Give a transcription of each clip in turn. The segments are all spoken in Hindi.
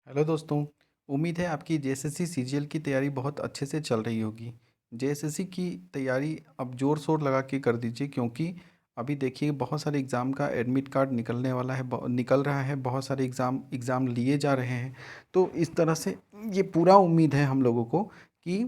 हेलो दोस्तों। उम्मीद है आपकी जेएसएससी सीजीएल की तैयारी बहुत अच्छे से चल रही होगी। जेएसएससी की तैयारी अब ज़ोर शोर लगा के कर दीजिए, क्योंकि अभी देखिए बहुत सारे एग्ज़ाम का एडमिट कार्ड निकलने वाला है, निकल रहा है। बहुत सारे एग्ज़ाम लिए जा रहे हैं। तो इस तरह से ये पूरा उम्मीद है हम लोगों को कि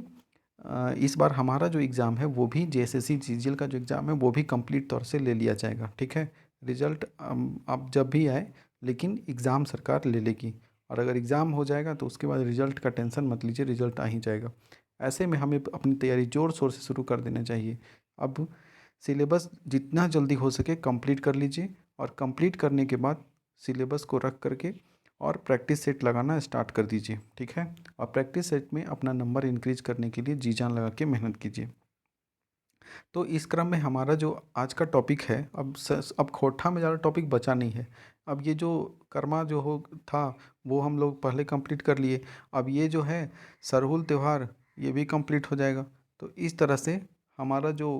इस बार हमारा जो एग्ज़ाम है वो भी जेएसएससी सीजीएल का जो एग्ज़ाम है वो भी कंप्लीट तौर से ले लिया जाएगा। ठीक है। रिजल्ट अब जब भी आए, लेकिन एग्ज़ाम सरकार ले लेगी। और अगर एग्ज़ाम हो जाएगा तो उसके बाद रिज़ल्ट का टेंशन मत लीजिए, रिज़ल्ट आ ही जाएगा। ऐसे में हमें अपनी तैयारी ज़ोर शोर से शुरू कर देना चाहिए। अब सिलेबस जितना जल्दी हो सके कंप्लीट कर लीजिए, और कंप्लीट करने के बाद सिलेबस को रख करके और प्रैक्टिस सेट लगाना स्टार्ट कर दीजिए। ठीक है। और प्रैक्टिस सेट में अपना नंबर इंक्रीज करने के लिए जी जान लगा के मेहनत कीजिए। तो इस क्रम में हमारा जो आज का टॉपिक है, अब खोट्ठा में ज़्यादा टॉपिक बचा नहीं है। अब ये जो कर्मा जो हो था वो हम लोग पहले कंप्लीट कर लिए। अब ये जो है सरहुल त्यौहार, ये भी कंप्लीट हो जाएगा। तो इस तरह से हमारा जो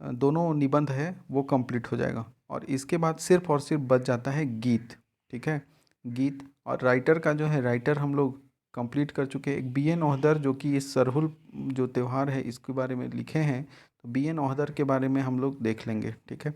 दोनों निबंध है वो कंप्लीट हो जाएगा। और इसके बाद सिर्फ और सिर्फ बच जाता है गीत। ठीक है। गीत और राइटर का जो है, राइटर हम लोग कंप्लीट कर चुके हैं। एक बी एन औहदर जो कि इस सरहुल जो त्यौहार है इसके बारे में लिखे हैं, तो बी.एन. औहदर के बारे में हम लोग देख लेंगे। ठीक है।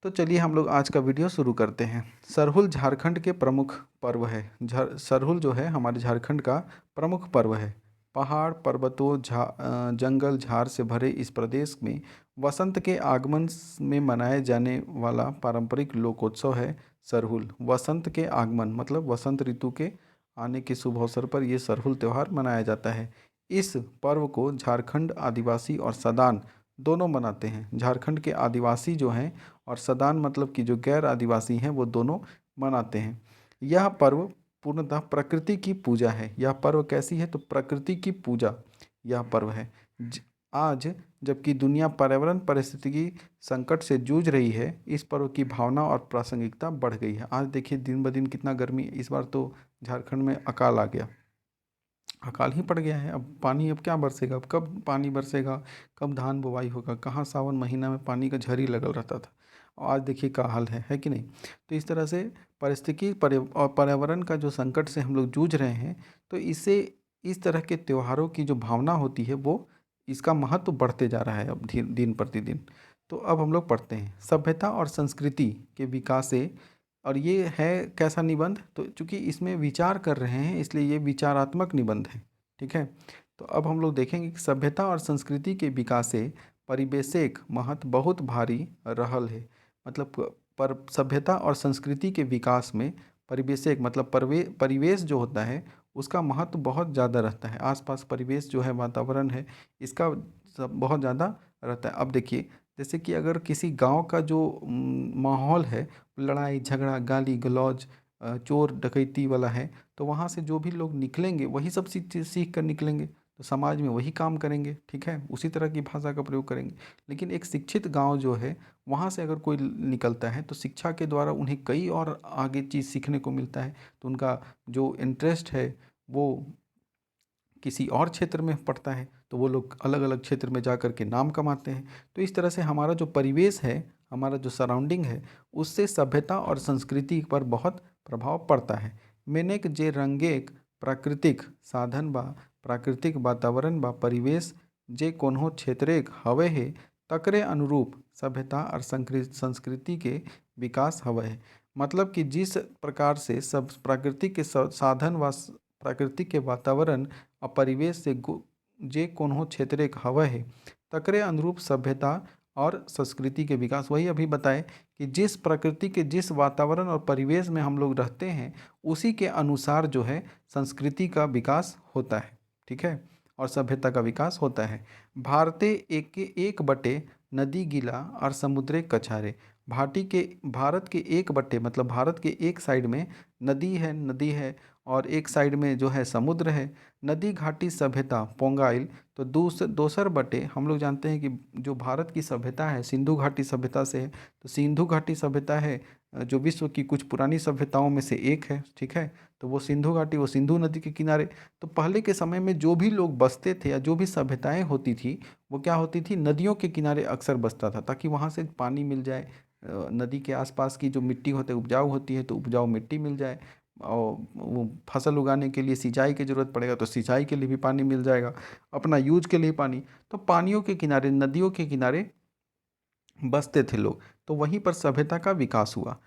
तो चलिए हम लोग आज का वीडियो शुरू करते हैं। सरहुल झारखंड के प्रमुख पर्व है। सरहुल जो है हमारे झारखंड का प्रमुख पर्व है। पहाड़ पर्वतों जंगल झाड़ से भरे इस प्रदेश में वसंत के आगमन में मनाए जाने वाला पारंपरिक लोकोत्सव है सरहुल। वसंत के आगमन मतलब वसंत ऋतु के आने के शुभ अवसर पर यह सरहुल त्यौहार मनाया जाता है। इस पर्व को झारखंड आदिवासी और सदान दोनों मनाते हैं। झारखंड के आदिवासी जो हैं और सदान मतलब कि जो गैर आदिवासी हैं वो दोनों मनाते हैं। यह पर्व पूर्णतः प्रकृति की पूजा है। यह पर्व कैसी है? तो प्रकृति की पूजा यह पर्व है। आज जबकि दुनिया पर्यावरण पारिस्थितिकी संकट से जूझ रही है, इस पर्व की भावना और प्रासंगिकता बढ़ गई है। आज देखिए दिन ब दिन कितना गर्मी, इस बार तो झारखंड में अकाल आ गया, अकाल ही पड़ गया है। अब पानी अब क्या बरसेगा? अब कब पानी बरसेगा? कब धान बुवाई होगा? कहाँ सावन महीना में पानी का झरी लगल रहता था, और आज देखिए क्या हाल है कि नहीं? तो इस तरह से पारिस्थितिकी और पर्यावरण का जो संकट से हम लोग जूझ रहे हैं, तो इससे इस तरह के त्योहारों की जो भावना होती है वो, इसका महत्व बढ़ते जा रहा है अब दिन प्रतिदिन। तो अब हम लोग पढ़ते हैं सभ्यता और संस्कृति के विकास से। और ये है कैसा निबंध? तो चूंकि इसमें विचार कर रहे हैं इसलिए ये विचारात्मक निबंध है। ठीक है। तो अब हम लोग देखेंगे कि सभ्यता और संस्कृति के विकास से परिवेशिक महत्व बहुत भारी रहल है। मतलब पर सभ्यता और संस्कृति के विकास में परिवेशिक मतलब परिवेश जो होता है उसका महत्व बहुत ज़्यादा रहता है। आसपास परिवेश जो है, वातावरण है, इसका सब बहुत ज़्यादा रहता है। अब देखिए जैसे कि अगर किसी गांव का जो माहौल है, लड़ाई झगड़ा गाली गलौज चोर डकैती वाला है, तो वहाँ से जो भी लोग निकलेंगे वही सब सीख कर निकलेंगे, तो समाज में वही काम करेंगे। ठीक है। उसी तरह की भाषा का प्रयोग करेंगे। लेकिन एक शिक्षित गांव जो है, वहाँ से अगर कोई निकलता है तो शिक्षा के द्वारा उन्हें कई और आगे चीज़ सीखने को मिलता है। तो उनका जो इंटरेस्ट है वो किसी और क्षेत्र में पड़ता है, तो वो लोग अलग अलग क्षेत्र में जा कर के नाम कमाते हैं। तो इस तरह से हमारा जो परिवेश है, हमारा जो सराउंडिंग है, उससे सभ्यता और संस्कृति पर बहुत प्रभाव पड़ता है। मेनेक जे रंगेक प्राकृतिक साधन बा, प्राकृतिक वातावरण बा परिवेश जे कोन्हो क्षेत्रेक हवे है, तकरे अनुरूप सभ्यता और संस्कृति के विकास हवे है। मतलब कि जिस प्रकार से सब प्राकृतिक के साधन व प्राकृतिक के वातावरण और परिवेश से जे कोनो क्षेत्र एक हवा है, तकरे अनुरूप सभ्यता और संस्कृति के विकास। वही अभी बताए कि जिस प्रकृति के जिस वातावरण और परिवेश में हम लोग रहते हैं, उसी के अनुसार जो है संस्कृति का विकास होता है। ठीक है। और सभ्यता का विकास होता है। भारते एक बटे नदी गीला और समुद्रे कछारे। भारत के एक बटे मतलब भारत के एक साइड में नदी है और एक साइड में जो है समुद्र है। नदी घाटी सभ्यता पोंगाइल। तो दोसर बटे हम लोग जानते हैं कि जो भारत की सभ्यता है सिंधु घाटी सभ्यता से है। तो सिंधु घाटी सभ्यता है जो विश्व की कुछ पुरानी सभ्यताओं में से एक है। ठीक है। तो वो सिंधु घाटी, वो सिंधु नदी के किनारे। तो पहले के समय में जो भी लोग बसते थे या जो भी सभ्यताएं होती थी, वो क्या होती थी, नदियों के किनारे अक्सर बसता था, ताकि वहाँ से पानी मिल जाए। नदी के आसपास की जो मिट्टी होती है उपजाऊ होती है, तो उपजाऊ मिट्टी मिल जाए। और वो फसल उगाने के लिए सिंचाई की ज़रूरत पड़ेगा तो सिंचाई के लिए भी पानी मिल जाएगा, अपना यूज के लिए पानी। तो पानियों के किनारे, नदियों के किनारे बसते थे लोग, तो वहीं पर सभ्यता का विकास हुआ।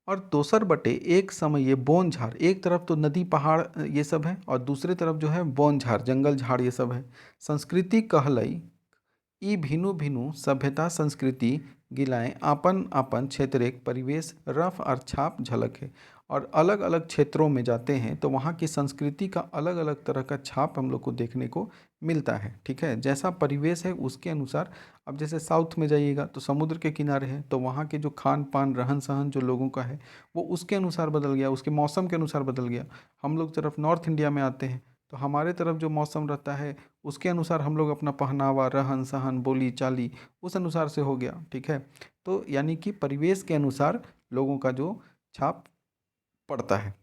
और दोसर बटे एक समय ये बोन झाड़, एक तरफ तो नदी पहाड़ ये सब है और दूसरी तरफ जो है बोन झाड़, जंगल झाड़ ये सब है। संस्कृति कहलई ई भिनु भिनु सभ्यता संस्कृति गिलाएं आपन आपन क्षेत्रिक परिवेश रफ और छाप झलक है। और अलग अलग क्षेत्रों में जाते हैं तो वहाँ की संस्कृति का अलग अलग तरह का छाप हम लोग को देखने को मिलता है। ठीक है, जैसा परिवेश है उसके अनुसार। अब जैसे साउथ में जाइएगा तो समुद्र के किनारे है, तो वहाँ के जो खान पान रहन सहन जो लोगों का है वो उसके अनुसार बदल गया, उसके मौसम के अनुसार बदल गया। हम लोग तरफ नॉर्थ इंडिया में आते हैं तो हमारे तरफ जो मौसम रहता है उसके अनुसार हम लोग अपना पहनावा, रहन सहन, बोली चाली उस अनुसार से हो गया। ठीक है, तो यानी कि परिवेश के अनुसार लोगों का जो छाप पड़ता है।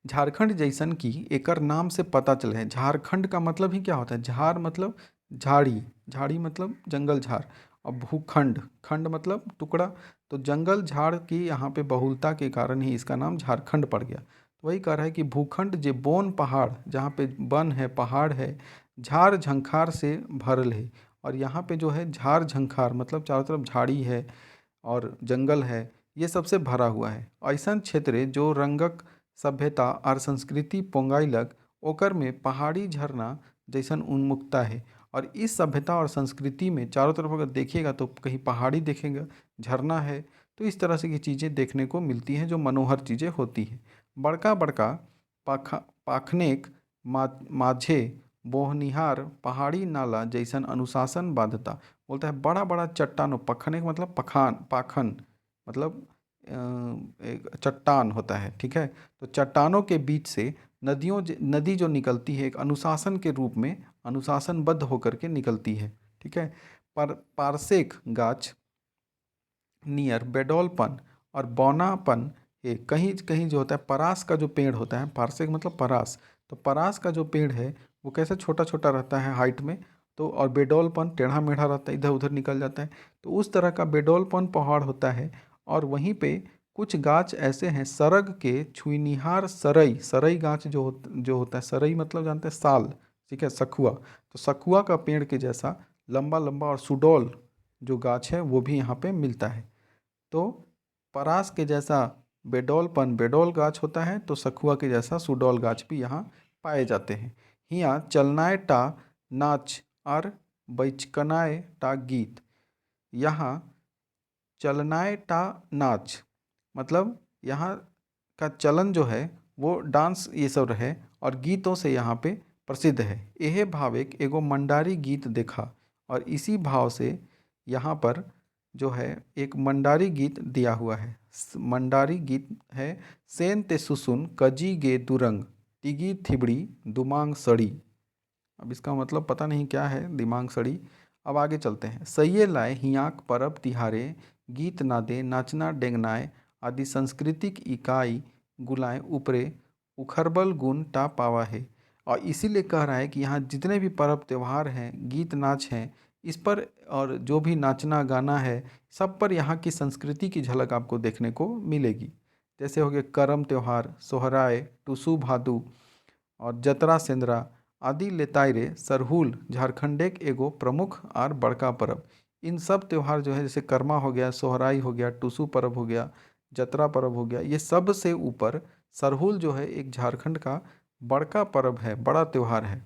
झारखंड जैसन की एकर नाम से पता चले है, झारखंड का मतलब ही क्या होता है, झार मतलब झाड़ी, झाड़ी मतलब जंगल झाड़, और भूखंड, खंड मतलब टुकड़ा, तो जंगल झाड़ की यहाँ पे बहुलता के कारण ही इसका नाम झारखंड पड़ गया। तो वही कह रहा है कि भूखंड जे बोन पहाड़, जहाँ पे वन है, पहाड़ है, झाड़ झंखार से भरल है। और यहाँ पे जो है झाड़ झंखार मतलब चारों तरफ झाड़ी है और जंगल है, ये सबसे भरा हुआ है। ऐसन क्षेत्र जो रंगक सभ्यता और संस्कृति पोंगाइलक ओकर में पहाड़ी झरना जैसन उन्मुखता है। और इस सभ्यता और संस्कृति में चारों तरफ अगर देखिएगा तो कहीं पहाड़ी देखेंगे, झरना है, तो इस तरह से की चीज़ें देखने को मिलती हैं जो मनोहर चीज़ें होती हैं। बड़का बड़का पाखनेक माझे बोहनिहार पहाड़ी नाला जैसन अनुशासन बाध्यता। बोलता है बड़ा बड़ा चट्टानों, पखनेक मतलब पखान, पाखन मतलब एक चट्टान होता है। ठीक है, तो चट्टानों के बीच से नदी जो निकलती है एक अनुशासन के रूप में, अनुशासनबद्ध होकर के निकलती है। ठीक है, पर पारसेक गाछ नियर बेडौलपन और बौनापन है। कहीं कहीं जो होता है परास का जो पेड़ होता है, पारसेक मतलब परास, तो परास का जो पेड़ है वो कैसे छोटा छोटा रहता है हाइट में, तो और बेडौलपन टेढ़ा मेढ़ा रहता है, इधर उधर निकल जाता है, तो उस तरह का बेडौलपन पहाड़ होता है। और वहीं पे कुछ गाछ ऐसे हैं सरग के छुईनिहार सरई, सरई गाछ जो होता है, सरई मतलब जानते हैं साल, ठीक है, सखुआ, तो सखुआ का पेड़ के जैसा लंबा लंबा और सुडौल जो गाछ है वो भी यहाँ पे मिलता है। तो परास के जैसा बेडौलपन बेडौल गाछ होता है, तो सखुआ के जैसा सुडौल गाछ भी यहाँ पाए जाते हैं। हियाँ चलनाए टा नाच और बैचकनाए टा गीत। यहाँ चलनाए टा नाच मतलब यहाँ का चलन जो है वो डांस ये सब रहे और गीतों से यहाँ पे प्रसिद्ध है। यह भाव एगो मंडारी गीत देखा, और इसी भाव से यहाँ पर जो है एक मंडारी गीत दिया हुआ है। मंडारी गीत है सेन ते सुसुन कजी गे दुरंग तिगी थिबड़ी दुमांग सड़ी। अब इसका मतलब पता नहीं क्या है दिमाग सड़ी। अब आगे चलते हैं। सैये लाए हियाक परब तिहारे गीत नादे नाचना डेंगनाए आदि सांस्कृतिक इकाई गुलाएं ऊपरे उखरबल गुण टा पावा है। और इसीलिए कह रहा है कि यहाँ जितने भी पर्व त्यौहार हैं, गीत नाच हैं, इस पर और जो भी नाचना गाना है, सब पर यहाँ की संस्कृति की झलक आपको देखने को मिलेगी। जैसे हो गया करम त्यौहार, सोहराय, टुसु भादु और जतरा सेंद्रा आदि लेतायरे सरहुल झारखंडेक एगो प्रमुख और बड़का पर्व। इन सब त्यौहार जो है जैसे कर्मा हो गया, सोहराई हो गया, टुसु पर्व हो गया, जतरा पर्व हो गया, ये सब से ऊपर सरहुल जो है एक झारखंड का बड़का पर्व है, बड़ा त्यौहार है।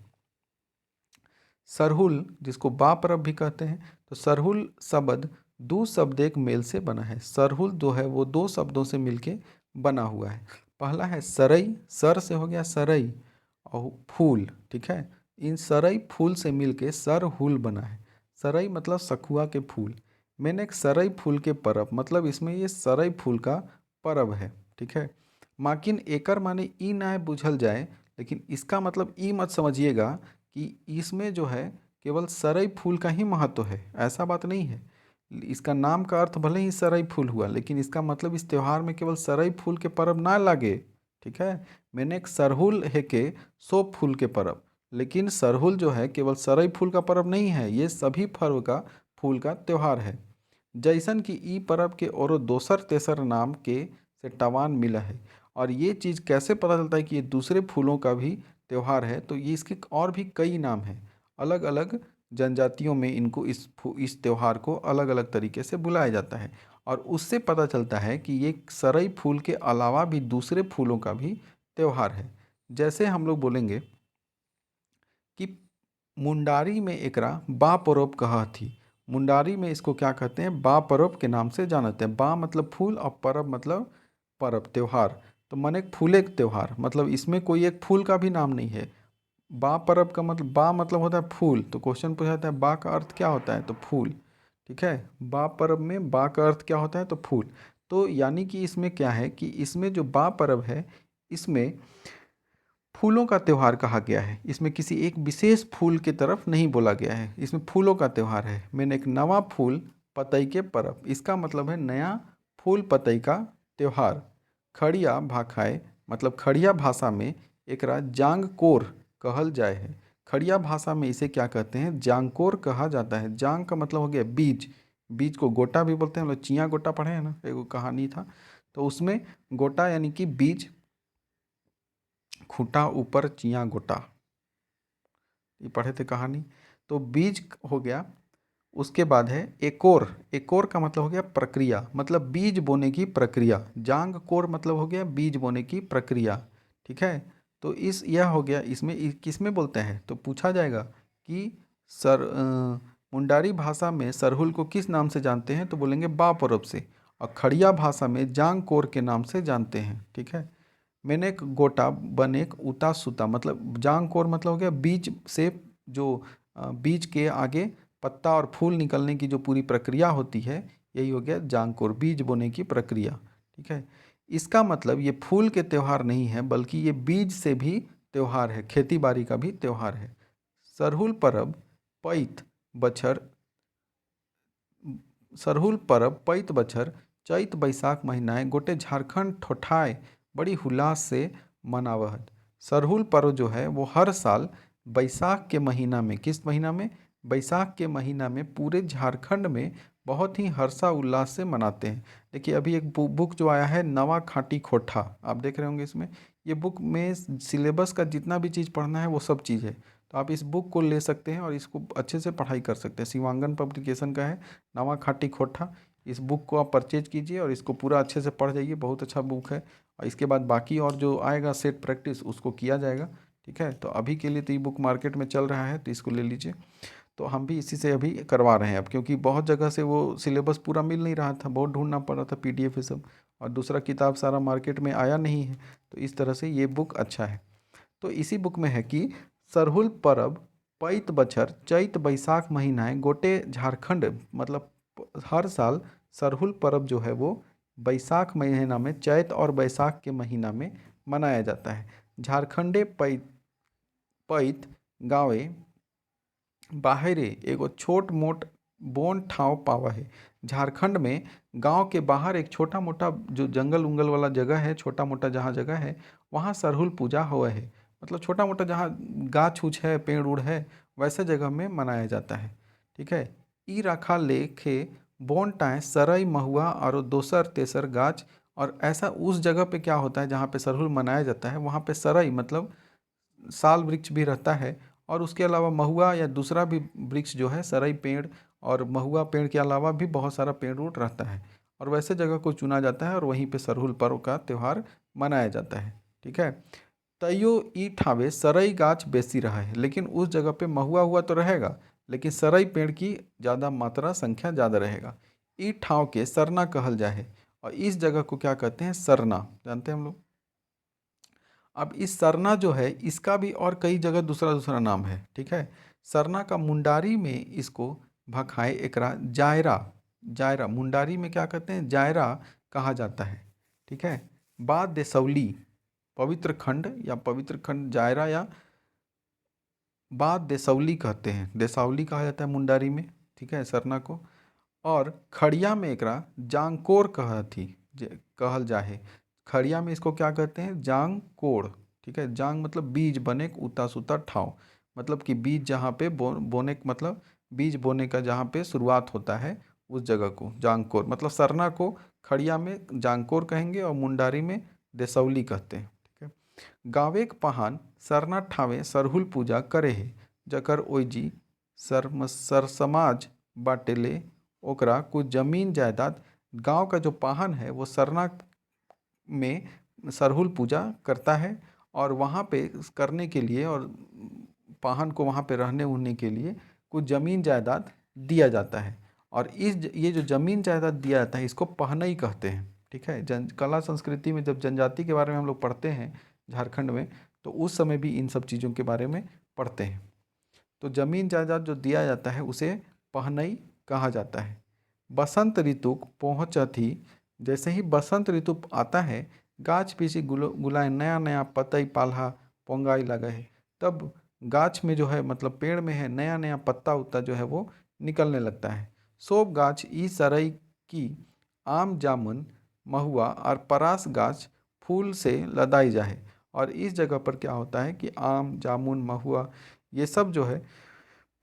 सरहुल जिसको बा पर्व भी कहते हैं, तो सरहुल शब्द दो शब्द एक मेल से बना है। सरहुल जो है वो दो शब्दों से मिलके बना हुआ है। पहला है सरई, सर से हो गया सरई, और फूल, ठीक है, इन सरई फूल से मिलके सरहुल बना है। सरई मतलब सखुआ के फूल। मैंने एक सरई फूल के परब मतलब इसमें ये सरई फूल का परब है। ठीक है, माकिन एकर माने ई ना बुझल जाए, लेकिन इसका मतलब ई मत समझिएगा कि इसमें जो है केवल सरई फूल का ही महत्व है, ऐसा बात नहीं है। इसका नाम का अर्थ भले ही सरई फूल हुआ, लेकिन इसका मतलब इस त्यौहार में केवल सरई फूल के परब ना लागे। ठीक है, मैंने एक सरहुल है के सो फूल के परब, लेकिन सरहुल जो है केवल सरई फूल का परब नहीं है, ये सभी पर्व का फूल का त्यौहार है। जैसन कि ई परब के औरो दोसर तेसर नाम के से टवान मिला है। और ये चीज़ कैसे पता चलता है कि ये दूसरे फूलों का भी त्यौहार है, तो ये इसके और भी कई नाम हैं। अलग अलग जनजातियों में इनको इस त्यौहार को अलग अलग तरीके से बुलाया जाता है। और उससे पता चलता है कि ये सरई फूल के अलावा भी दूसरे फूलों का भी त्यौहार है। जैसे हम लोग बोलेंगे कि मुंडारी में एकरा बा परब कहा थी। मुंडारी में इसको क्या कहते हैं, बा परब के नाम से जानते हैं। बा मतलब फूल और परब मतलब परब त्योहार। तो मन एक फूले त्योहार, मतलब इसमें कोई एक फूल का भी नाम नहीं है। बा परब का मतलब, बा मतलब होता है फूल, तो क्वेश्चन पूछा जाता है बा का अर्थ क्या होता है, तो फूल। ठीक है, बा परब में बा का अर्थ क्या होता है, तो फूल। तो यानी कि इसमें क्या है कि इसमें जो बा परब है, इसमें फूलों का त्यौहार कहा गया है। इसमें किसी एक विशेष फूल की तरफ नहीं बोला गया है, इसमें फूलों का त्यौहार है। मैंने एक नवा फूल पतई के परब, इसका मतलब है नया फूल पतई का त्यौहार। खड़िया भाखाए मतलब खड़िया भाषा में एकरा जांग कोर कहल जाए है। खड़िया भाषा में इसे क्या कहते हैं, जांगकोर कहा जाता है। जांग का मतलब हो गया बीज, बीज को गोटा भी बोलते हैं। हम लोग चिया गोटा पढ़े हैं ना, एगो कहानी था, तो उसमें गोटा यानी कि बीज, खूंटा ऊपर चिया गोटा, ये पढ़े थे कहानी। तो बीज हो गया। उसके बाद है एकोर। एकोर का मतलब हो गया प्रक्रिया, मतलब बीज बोने की प्रक्रिया। जांग कोर मतलब हो गया बीज बोने की प्रक्रिया। ठीक है, तो इस यह हो गया। इसमें किस में बोलते हैं, तो पूछा जाएगा कि मुंडारी भाषा में सरहुल को किस नाम से जानते हैं, तो बोलेंगे बा परब से। और खड़िया भाषा में जांग कोर के नाम से जानते हैं। ठीक है, मैंने एक गोटा बनेक उता सुता, मतलब जांग कोर मतलब हो गया बीज से, जो बीज के आगे पत्ता और फूल निकलने की जो पूरी प्रक्रिया होती है, यही हो गया जांकुर, बीज बोने की प्रक्रिया। ठीक है, इसका मतलब ये फूल के त्यौहार नहीं है, बल्कि ये बीज से भी त्यौहार है, खेती बाड़ी का भी त्यौहार है। सरहुल परब पैत बछर, सरहुल परब पैत बछर चैत बैसाख महीनाए गोटे झारखंड ठोठाए बड़ी हुल्लास से मनावत। सरहुल पर्व जो है वो हर साल बैसाख के महीना में, किस महीना में, बैसाख के महीना में पूरे झारखंड में बहुत ही हर्षा उल्लास से मनाते हैं। देखिए अभी एक बुक जो आया है नवा खाटी खोठा, आप देख रहे होंगे इसमें, ये बुक में सिलेबस का जितना भी चीज़ पढ़ना है वो सब चीज़ है। तो आप इस बुक को ले सकते हैं और इसको अच्छे से पढ़ाई कर सकते हैं। शिवांगन पब्लिकेशन का है नवा खाटी खोठा। इस बुक को आप परचेज कीजिए और इसको पूरा अच्छे से पढ़ जाइए, बहुत अच्छा बुक है। और इसके बाद बाकी और जो आएगा सेट प्रैक्टिस उसको किया जाएगा। ठीक है, तो अभी के लिए तो ये बुक मार्केट में चल रहा है, तो इसको ले लीजिए। तो हम भी इसी से अभी करवा रहे हैं अब, क्योंकि बहुत जगह से वो सिलेबस पूरा मिल नहीं रहा था, बहुत ढूंढना पड़ रहा था पीडीएफ ये सब, और दूसरा किताब सारा मार्केट में आया नहीं है। तो इस तरह से ये बुक अच्छा है। तो इसी बुक में है कि सरहुल परब पैत बछर चैत बैसाख महीनाए गोटे झारखंड, मतलब हर साल सरहुल परब जो है वो बैसाख महीना में, चैत और बैसाख के महीना में मनाया जाता है। झारखंडे पैत पैत गाँवे बाहरे एगो छोट मोट बोन ठाव पावा है। झारखंड में गांव के बाहर एक छोटा मोटा जो जंगल उंगल वाला जगह है, छोटा मोटा जहाँ जगह है, वहाँ सरहुल पूजा हुआ है। मतलब छोटा मोटा जहाँ गाछ उछ है, पेड़ उड़ है, वैसे जगह में मनाया जाता है। ठीक है, ई रखा लेखे बोन टाए सरई महुआ और दोसर तेसर गाछ। और ऐसा उस जगह पे क्या होता है जहाँ पे सरहुल मनाया जाता है, वहाँ पे सरई मतलब साल वृक्ष भी रहता है, और उसके अलावा महुआ या दूसरा भी वृक्ष जो है, सरई पेड़ और महुआ पेड़ के अलावा भी बहुत सारा पेड़ उड़ रहता है। और वैसे जगह को चुना जाता है और वहीं पे सरहुल पर्व का त्यौहार मनाया जाता है। ठीक है, तैयो ई ठावे सरई गाछ बेसी रहा है, लेकिन उस जगह पे महुआ हुआ तो रहेगा, लेकिन सरई पेड़ की ज़्यादा मात्रा संख्या ज़्यादा रहेगा। ई ठाव के सरना कहल जाए, और इस जगह को क्या कहते हैं, सरना, जानते हैं हम लोग। अब इस सरना जो है इसका भी और कई जगह दूसरा दूसरा नाम है। ठीक है, सरना का मुंडारी में इसको भखाए एकरा जायरा, जायरा मुंडारी में क्या कहते हैं, जायरा कहा जाता है। ठीक है, बाद देसौली पवित्र खंड या पवित्र खंड जायरा, या बाद देसौली कहते हैं, देसावली कहा जाता है मुंडारी में। ठीक है, सरना को। और खड़िया में एकरा जांगकोर कहल जाहे। खड़िया में इसको क्या कहते हैं, जांग कोड़। ठीक है, जांग मतलब बीज बने उता सुता ठाव, मतलब कि बीज जहाँ पे बोने मतलब बीज बोने का जहाँ पे शुरुआत होता है उस जगह को जांगकोर, मतलब सरना को खड़िया में जांगकोर कहेंगे और मुंडारी में देसौली कहते हैं। ठीक है। गावेक पहान सरना ठावे सरहुल पूजा करे है, जकर ओइजी सर समाज बाटेले ओकरा कुछ जमीन जायदाद। गांव का जो पाहन है वो सरना में सरहुल पूजा करता है, और वहाँ पे करने के लिए और पाहन को वहाँ पे रहने उहने के लिए कुछ ज़मीन जायदाद दिया जाता है। और ये जो ज़मीन जायदाद दिया जाता है इसको पहनई कहते हैं। ठीक है। कला संस्कृति में जब जनजाति के बारे में हम लोग पढ़ते हैं झारखंड में, तो उस समय भी इन सब चीज़ों के बारे में पढ़ते हैं। तो ज़मीन जायदाद जो दिया जाता है उसे पहनई कहा जाता है। बसंत ऋतु पहुँचत ही, जैसे ही बसंत ऋतु आता है, गाछ पीछे गुलाय नया नया पतई पाल्हा पोंगाई लगा है। तब गाछ में जो है मतलब पेड़ में है नया नया पत्ता उत्ता जो है वो निकलने लगता है। सोब गाछ ई सरई की आम जामुन महुआ और परास गाछ फूल से लदाई जाए। और इस जगह पर क्या होता है कि आम जामुन महुआ ये सब जो है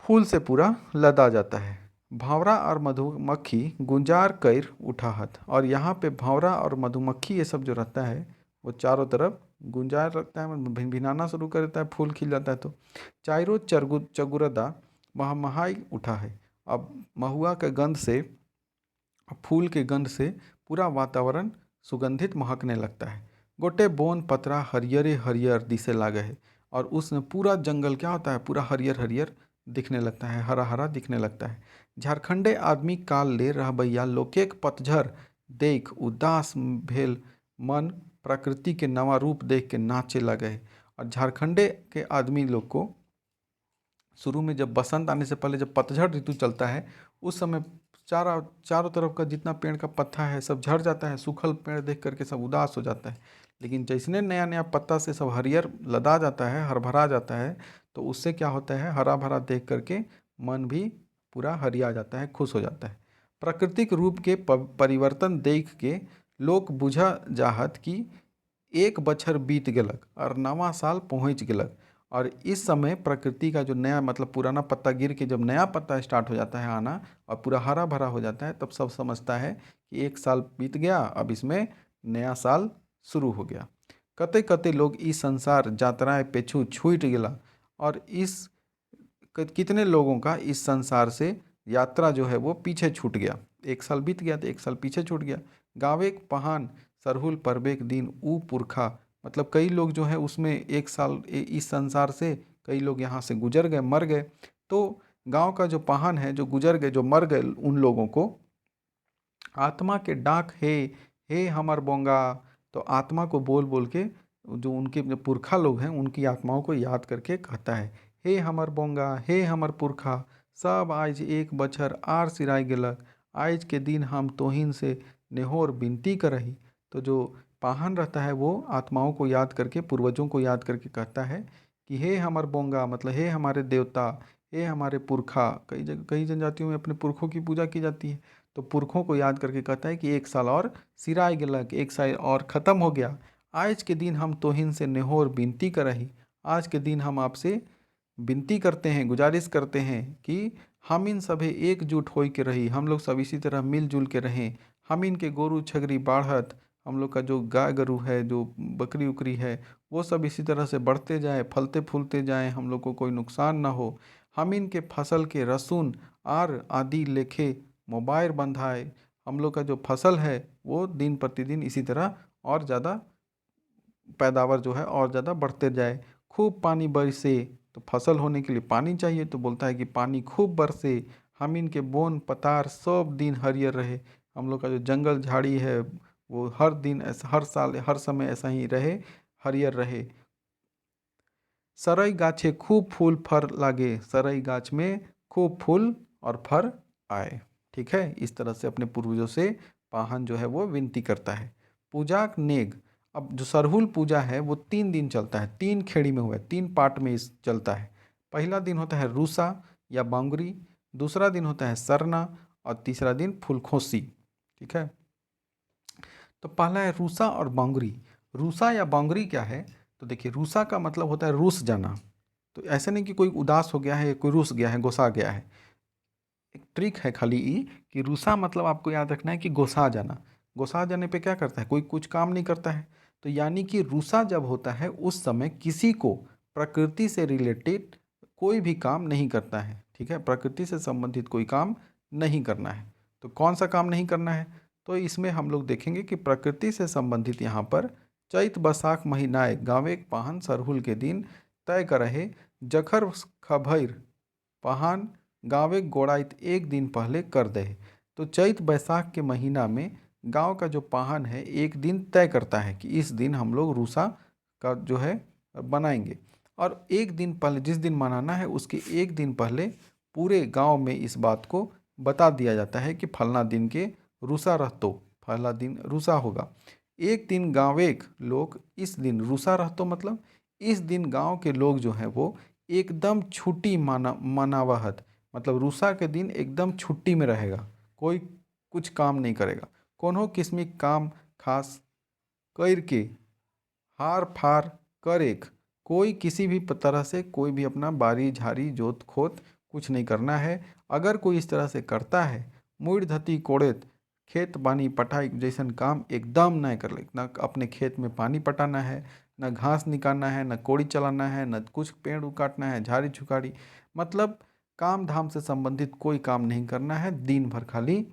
फूल से पूरा लदा जाता है। भंवरा और मधुमक्खी गुंजार कर उठाहत, और यहाँ पे भंवरा और मधुमक्खी ये सब जो रहता है वो चारों तरफ गुंजार रखता है, भिनभिनाना शुरू कर देता है, फूल खिल जाता है। तो चारों चगुरदा महमहाई उठा है। अब महुआ के गंध से, फूल के गंध से पूरा वातावरण सुगंधित महकने लगता है। गोटे बोन पतरा हरियरे हरियर दिसे लागे है, और उसमें पूरा जंगल क्या होता है पूरा हरियर हरियर दिखने लगता है, हरा हरा दिखने लगता है। झारखंडे आदमी काल ले रहबैया लोकेक पतझर देख उदास भेल मन प्रकृति के नवा रूप देख के नाचे लगे। और झारखंडे के आदमी लोग को शुरू में जब बसंत आने से पहले जब पतझड़ ऋतु चलता है उस समय चारों तरफ का जितना पेड़ का पत्ता है सब झड़ जाता है, सूखल पेड़ देख करके सब उदास हो जाता है। लेकिन जैसे नया नया पत्ता से सब हरियर लदा जाता है, हरभरा जाता है, तो उससे क्या होता है हरा भरा देख करके मन भी पूरा हरिया जाता है, खुश हो जाता है। प्राकृतिक रूप के परिवर्तन देख के लोग बुझा जाहत कि एक बछर बीत गेलक और नवा साल पहुँच गेलक। और इस समय प्रकृति का जो नया मतलब पुराना पत्ता गिर के जब नया पत्ता स्टार्ट हो जाता है आना और पूरा हरा भरा हो जाता है, तब सब समझता है कि एक साल बीत गया, अब इसमें नया साल शुरू हो गया। कते कते लोग इस संसार यात्राएं पेछू छूट गेला, और इस कितने लोगों का इस संसार से यात्रा जो है वो पीछे छूट गया। एक साल बीत गया तो एक साल पीछे छूट गया। गावेक पहान सरहुल परबेक दिन ऊ पुरखा, मतलब कई लोग जो है उसमें एक साल इस संसार से कई लोग यहाँ से गुजर गए, मर गए। तो गांव का जो पहान है जो गुजर गए जो मर गए उन लोगों को आत्मा के डाक हे हे हमर बोंगा, तो आत्मा को बोल बोल के जो उनके जो पुरखा लोग हैं उनकी आत्माओं को याद करके कहता है हे हमर बोंगा हे हमर पुरखा, सब आज एक बछर आर सिराय गेलक, आज के दिन हम तोहिन से नेहोर बिनती करही। तो जो पाहन रहता है वो आत्माओं को याद करके पूर्वजों को याद करके कहता है कि हे हमर बोंगा मतलब हे हमारे देवता, हे हमारे पुरखा। कई जगह कई जनजातियों में अपने पुरखों की पूजा की जाती है, तो पुरखों को याद करके कहता है कि एक साल और सिराय गेलक, एक साल और ख़त्म हो गया। आज के दिन हम तोहिन से नेहोर बिनती करही, आज के दिन हम आपसे विनती करते हैं, गुजारिश करते हैं कि हम इन सभी एकजुट हो के रही, हम लोग सब इसी तरह मिलजुल के रहें। हम इनके गोरू छगरी बाढ़त, हम लोग का जो गाय गरू है जो बकरी उकरी है वो सब इसी तरह से बढ़ते जाए, फलते फूलते जाएं, हम लोग को कोई नुकसान ना हो। हम इनके फसल के रसून आर आदि लेखे मोबाइल बंधाए, हम लोग का जो फसल है वो दिन प्रतिदिन इसी तरह और ज़्यादा पैदावार जो है और ज़्यादा बढ़ते जाए। खूब पानी बरसे, तो फसल होने के लिए पानी चाहिए, तो बोलता है कि पानी खूब बरसे, हम इनके बोन पतार सब दिन हरियर रहे। हम लोग का जो जंगल झाड़ी है वो हर दिन ऐसा हर साल हर समय ऐसा ही रहे, हरियर रहे। सरई गाछे खूब फूल फर लागे, सरई गाछ में खूब फूल और फर आए। ठीक है, इस तरह से अपने पूर्वजों से पाहन जो है वो विनती करता है। पूजा नेग, अब जो सरहुल पूजा है वो 3 दिन चलता है, 3 खेड़ी में हुआ है, 3 पार्ट में इस चलता है। पहला दिन होता है रूसा या बांगुरी, दूसरा दिन होता है सरना, और तीसरा दिन फूलखोसी। ठीक है, तो पहला है रूसा और बांगुरी। रूसा या बांगुरी क्या है, तो देखिए रूसा का मतलब होता है रूस जाना। तो ऐसे नहीं कि कोई उदास हो गया है, कोई रूस गया है, गोसा गया है। एक ट्रिक है खाली ई कि रूसा मतलब आपको याद रखना है कि गोसा जाना। गोसा जाने पे क्या करता है, कोई कुछ काम नहीं करता है, तो यानी कि रूसा जब होता है उस समय किसी को प्रकृति से रिलेटेड कोई भी काम नहीं करता है, ठीक है, प्रकृति से संबंधित कोई काम नहीं करना है। तो कौन सा काम नहीं करना है? तो इसमें हम लोग देखेंगे कि प्रकृति से संबंधित यहाँ पर चैत बैसाख महीनाए गावे पाहन सरहुल के दिन तय करहे जखर खभैर पहान गाँवे गोड़ाइत एक दिन पहले कर दे। तो चैत बैसाख के महीना में गांव का जो पाहन है एक दिन तय करता है कि इस दिन हम लोग रूसा का जो है बनाएंगे, और एक दिन पहले जिस दिन मनाना है उसके एक दिन पहले पूरे गांव में इस बात को बता दिया जाता है कि फलना दिन के रूसा रहतो, फला दिन रूसा होगा। एक दिन गाँवेक लोग इस दिन रूसा रहतो मतलब इस दिन गांव के लोग जो हैं वो एकदम छुट्टी मनावहत, मतलब रूसा के दिन एकदम छुट्टी में रहेगा, कोई कुछ काम नहीं करेगा, कोनो किस्मी काम खास करके हार फार करेक, कोई किसी भी तरह से कोई भी अपना बारी झाड़ी जोत खोत कुछ नहीं करना है। अगर कोई इस तरह से करता है मुड़ धती कोड़ेत खेत पानी पटाई जैसन काम एकदम नहीं कर ले, ना अपने खेत में पानी पटाना है, न घास निकालना है, न कोड़ी चलाना है, न कुछ पेड़ काटना है, झाड़ी झुकाड़ी, मतलब काम धाम से संबंधित कोई काम नहीं करना है, दिन भर खाली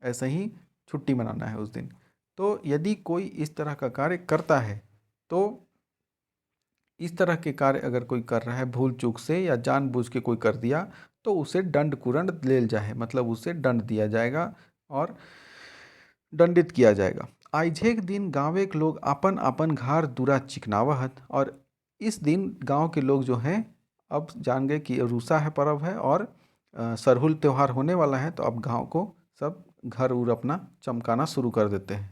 ऐसे ही छुट्टी मनाना है उस दिन। तो यदि कोई इस तरह का कार्य करता है तो इस तरह के कार्य अगर कोई कर रहा है भूल चूक से या जानबूझ के कोई कर दिया तो उसे दंड कुरंड लेल जाए, मतलब उसे दंड दिया जाएगा और दंडित किया जाएगा। आइझेक दिन गाँवे के लोग अपन अपन घर दूरा चिकनावहत, और इस दिन गांव के लोग जो हैं अब जान गए कि रूसा है पर्व है और सरहुल त्यौहार होने वाला है, तो अब गांव को सब घर उर अपना चमकाना शुरू कर देते हैं।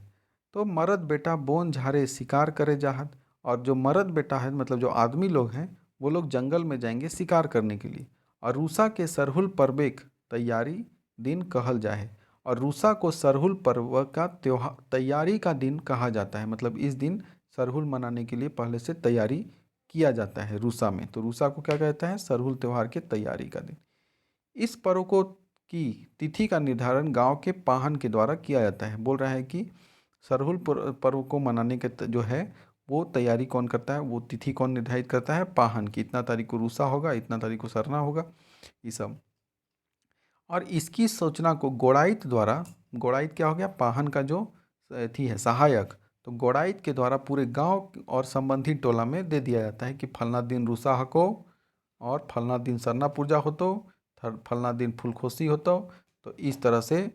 तो मर्द बेटा बोन झारे शिकार करे जाहत, और जो मर्द बेटा है मतलब जो आदमी लोग हैं वो लोग जंगल में जाएंगे शिकार करने के लिए, और रूसा के सरहुल पर्वेक तैयारी दिन कहल जाए, और रूसा को सरहुल पर्व का त्योहार तैयारी का दिन कहा जाता है, मतलब इस दिन सरहुल मनाने के लिए पहले से तैयारी किया जाता है रूसा में, तो रूसा को क्या कहता है? सरहुल त्यौहार के तैयारी का दिन। इस पर्व को की तिथि का निर्धारण गांव के पाहन के द्वारा किया जाता है। बोल रहा है कि सरहुल पर्व को मनाने के जो है वो तैयारी कौन करता है, वो तिथि कौन निर्धारित करता है? पाहन की, इतना तारीख को रूसा होगा, इतना तारीख को सरना होगा, ये सब। और इसकी सूचना को गोड़ाइत द्वारा, गोड़ाइत क्या हो गया? पाहन का जो थी है सहायक, तो गोड़ाइत के द्वारा पूरे गांव और संबंधित टोला में दे दिया जाता है कि फलना दिन रूसा हको और फलना दिन सरना पूजा होतो, फलना दिन फूलखोसी होतो। तो इस तरह से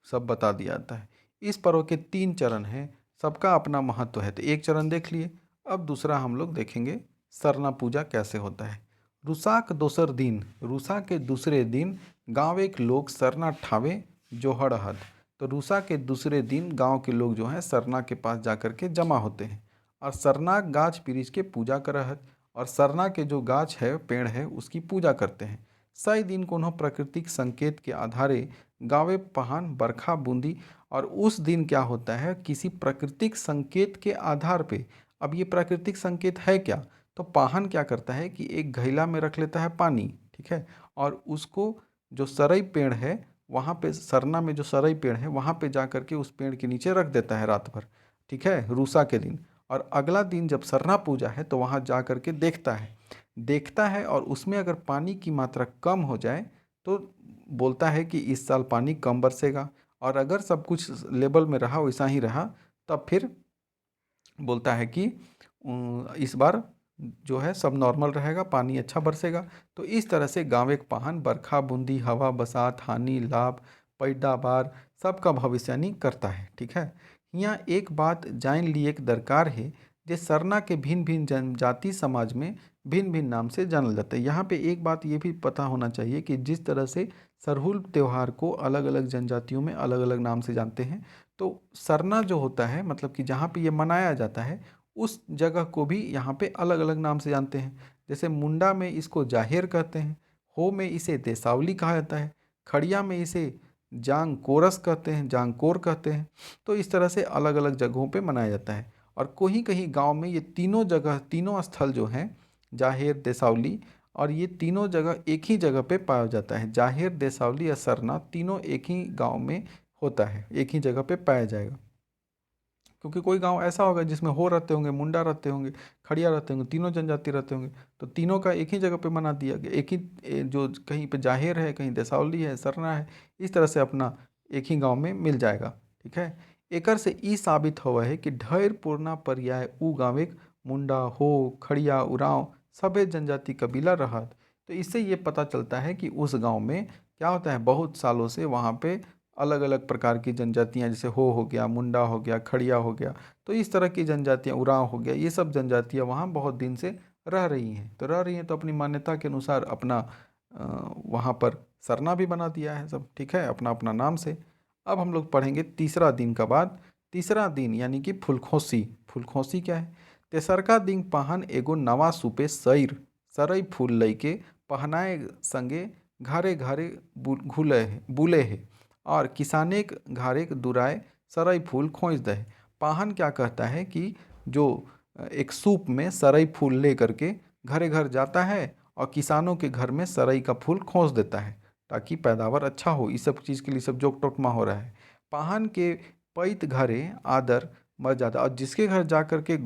सब बता दिया जाता है। इस पर्व के 3 चरण हैं, सबका अपना महत्व है। तो एक चरण देख लिए, अब दूसरा हम लोग देखेंगे सरना पूजा कैसे होता है। रूसाक दोसर दिन, रूसा के दूसरे दिन गाँव एक लोग सरना ठावे जोहड़हद, तो रूसा के दूसरे दिन गांव के लोग जो हैं सरना के पास जा कर के जमा होते हैं और सरना गाछ पिरीच के पूजा करहत, और सरना के जो गाछ है पेड़ है उसकी पूजा करते हैं। सही दिन कोनो प्राकृतिक संकेत के आधारे गावे पहान बरखा बूंदी, और उस दिन क्या होता है किसी प्राकृतिक संकेत के आधार पे। अब ये प्राकृतिक संकेत है क्या? तो पाहन क्या करता है कि एक घैला में रख लेता है पानी, ठीक है, और उसको जो सरई पेड़ है वहाँ पे, सरना में जो सरई पेड़ है वहाँ पे जा कर के उस पेड़ के नीचे रख देता है रात भर, ठीक है, रूसा के दिन। और अगला दिन जब सरना पूजा है तो वहाँ जा कर के देखता है और उसमें अगर पानी की मात्रा कम हो जाए तो बोलता है कि इस साल पानी कम बरसेगा, और अगर सब कुछ लेवल में रहा वैसा ही रहा तब फिर बोलता है कि इस बार जो है सब नॉर्मल रहेगा, पानी अच्छा बरसेगा। तो इस तरह से गाँव एक पाहन बरखा बूंदी हवा बसात हानि लाभ पैदावार सबका भविष्यवाणी करता है, ठीक है। यहाँ एक बात जान लिए एक दरकार है, जे सरना के भिन्न भिन्न जनजाति समाज में भिन्न भिन्न नाम से जानल जाता है। यहाँ पे एक बात ये भी पता होना चाहिए कि जिस तरह से सरहुल त्यौहार को अलग अलग जनजातियों में अलग अलग नाम से जानते हैं, तो सरना जो होता है मतलब कि जहाँ पे ये मनाया जाता है उस जगह को भी यहाँ पे अलग अलग नाम से जानते हैं। जैसे मुंडा में इसको जाहिर कहते हैं, हो में इसे देसावली कहा जाता है, खड़िया में इसे जांग कोरस कहते हैं, जांग कोर कहते हैं। तो इस तरह से अलग अलग जगहों पे मनाया जाता है। और कहीं कहीं गांव में ये तीनों जगह, तीनों स्थल जो हैं जाहिर देसावली, और ये तीनों जगह एक ही जगह पे पाया जाता है। जाहिर देसावली या सरना तीनों एक ही गांव में होता है, एक ही जगह पे पाया जाएगा। क्योंकि कोई गांव ऐसा होगा जिसमें हो रहते होंगे, मुंडा रहते होंगे, खड़िया रहते होंगे, तीनों जनजाति रहते होंगे, तो तीनों का एक ही जगह पे बना दिया गया, एक ही जो कहीं पे जाहिर है, कहीं देसावली है, सरना है, इस तरह से अपना एक ही गांव में मिल जाएगा। ठीक है। एकर से ई साबित हुआ है कि ढेर पुरना पर्याय उ गाँव एक मुंडा हो, खड़िया, उरांव सभे जनजाति कबीला रहा। तो इससे ये पता चलता है कि उस गांव में क्या होता है, बहुत सालों से वहाँ पे अलग अलग प्रकार की जनजातियाँ, जैसे हो गया, मुंडा हो गया, खड़िया हो गया, तो इस तरह की जनजातियाँ, उरांव हो गया, ये सब जनजातियाँ वहाँ बहुत दिन से रह रही हैं। तो रह रही हैं तो अपनी मान्यता के अनुसार अपना वहाँ पर सरना भी बना दिया है सब। ठीक है, अपना अपना नाम से। अब हम लोग पढ़ेंगे तीसरा दिन का बाद। तीसरा दिन यानी कि फूलखोसी। फूलखोसी क्या है? तेसरका दिन पहन एगो नवा सूपे सैर सरई फूल लैके पहनाए संगे घरे घरे बुले है और किसानेक घारेक दुराए सरई फूल खोज दे। पाहन क्या कहता है कि जो एक सूप में सरई फूल ले करके घरे घर जाता है और किसानों के घर में सरई का फूल खोज देता है ताकि पैदावार अच्छा हो। इस सब चीज़ के लिए सब जोक टोकमा हो रहा है। पाहन के पैत घरे आदर मर्यादा, और जिसके घर जा कर के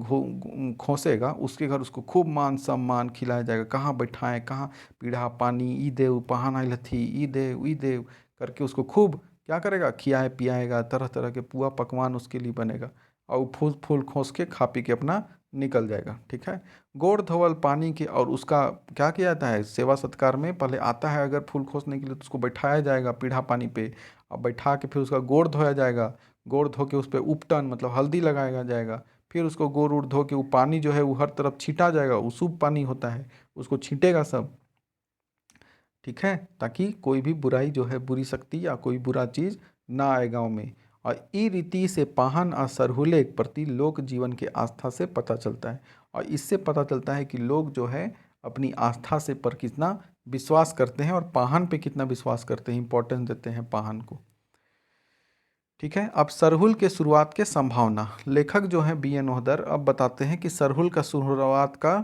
खोसेगा उसके घर उसको खूब मान सम्मान खिलाया जाएगा। कहाँ बैठाएं, कहाँ पीढ़ा पानी, ई देव पहान आइल थी, ई देव ई देव करके उसको खूब क्या करेगा, खियाए पियाएगा, तरह तरह के पुआ पकवान उसके लिए बनेगा और वो फूल फूल खोस के खा पी के अपना निकल जाएगा। ठीक है। गोड़ धोवल पानी के, और उसका क्या किया जाता है, सेवा सत्कार में पहले आता है अगर फूल खोसने के लिए तो उसको बैठाया जाएगा पीढ़ा पानी पे, और बैठा के फिर उसका गोड़ धोया जाएगा। गोड़ धो के उस पर उपटन मतलब हल्दी लगाया जाएगा। फिर उसको गोड़ उड़ धो के वो पानी जो है वो हर तरफ छीटा जाएगा, वो शुभ पानी होता है, उसको छींटेगा सब। ठीक है, ताकि कोई भी बुराई जो है, बुरी शक्ति या कोई बुरा चीज़ ना आए गाँव में। और ई रीति से पाहन और सरहुले के प्रति लोक जीवन के आस्था से पता चलता है। और इससे पता चलता है कि लोग जो है अपनी आस्था से पर कितना विश्वास करते हैं और पाहन पे कितना विश्वास करते हैं, इंपॉर्टेंस देते हैं पाहन को। ठीक है। अब सरहुल के शुरुआत के संभावना, लेखक जो है बी एन ओहदर अब बताते हैं कि सरहुल का शुरुआत का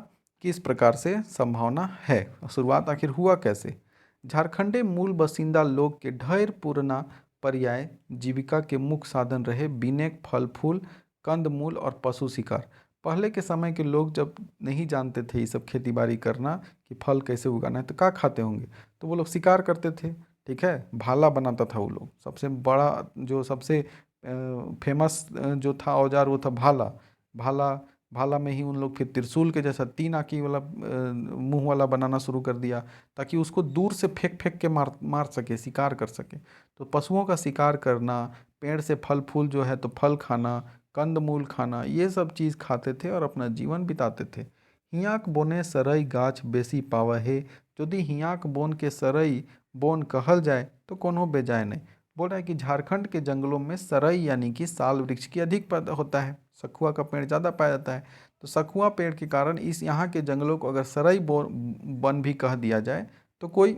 किस प्रकार से संभावना है, शुरुआत आखिर हुआ कैसे। झारखंडे मूल बसिंदा लोग के ढेर पुराना पर्याय जीविका के मुख्य साधन रहे बिने फल फूल, कंद मूल और पशु शिकार। पहले के समय के लोग जब नहीं जानते थे ये सब खेती बाड़ी करना कि फल कैसे उगाना है तो क्या खाते होंगे, तो वो लोग शिकार करते थे। ठीक है, भाला बनाता था वो लोग, सबसे बड़ा जो सबसे फेमस जो था औजार वो था भाला। भाला भाला में ही उन लोग फिर त्रिशूल के जैसा तीन आंखी वाला मुंह वाला बनाना शुरू कर दिया ताकि उसको दूर से फेंक फेंक के मार मार सके, शिकार कर सके। तो पशुओं का शिकार करना, पेड़ से फल फूल जो है तो फल खाना, कंद मूल खाना, ये सब चीज़ खाते थे और अपना जीवन बिताते थे। हियाक बोने सरई गाछ बेसी पावा है, यदि हियाक बोन के सरई बोन कहल जाए तो कोनो बेजाय नहीं। बोल रहा है कि झारखंड के जंगलों में सरई यानी कि साल वृक्ष की अधिक पैदा होता है, सखुआ का पेड़ ज़्यादा पाया जाता है। तो सखुआ पेड़ के कारण इस यहाँ के जंगलों को अगर सरई वन भी कह दिया जाए तो कोई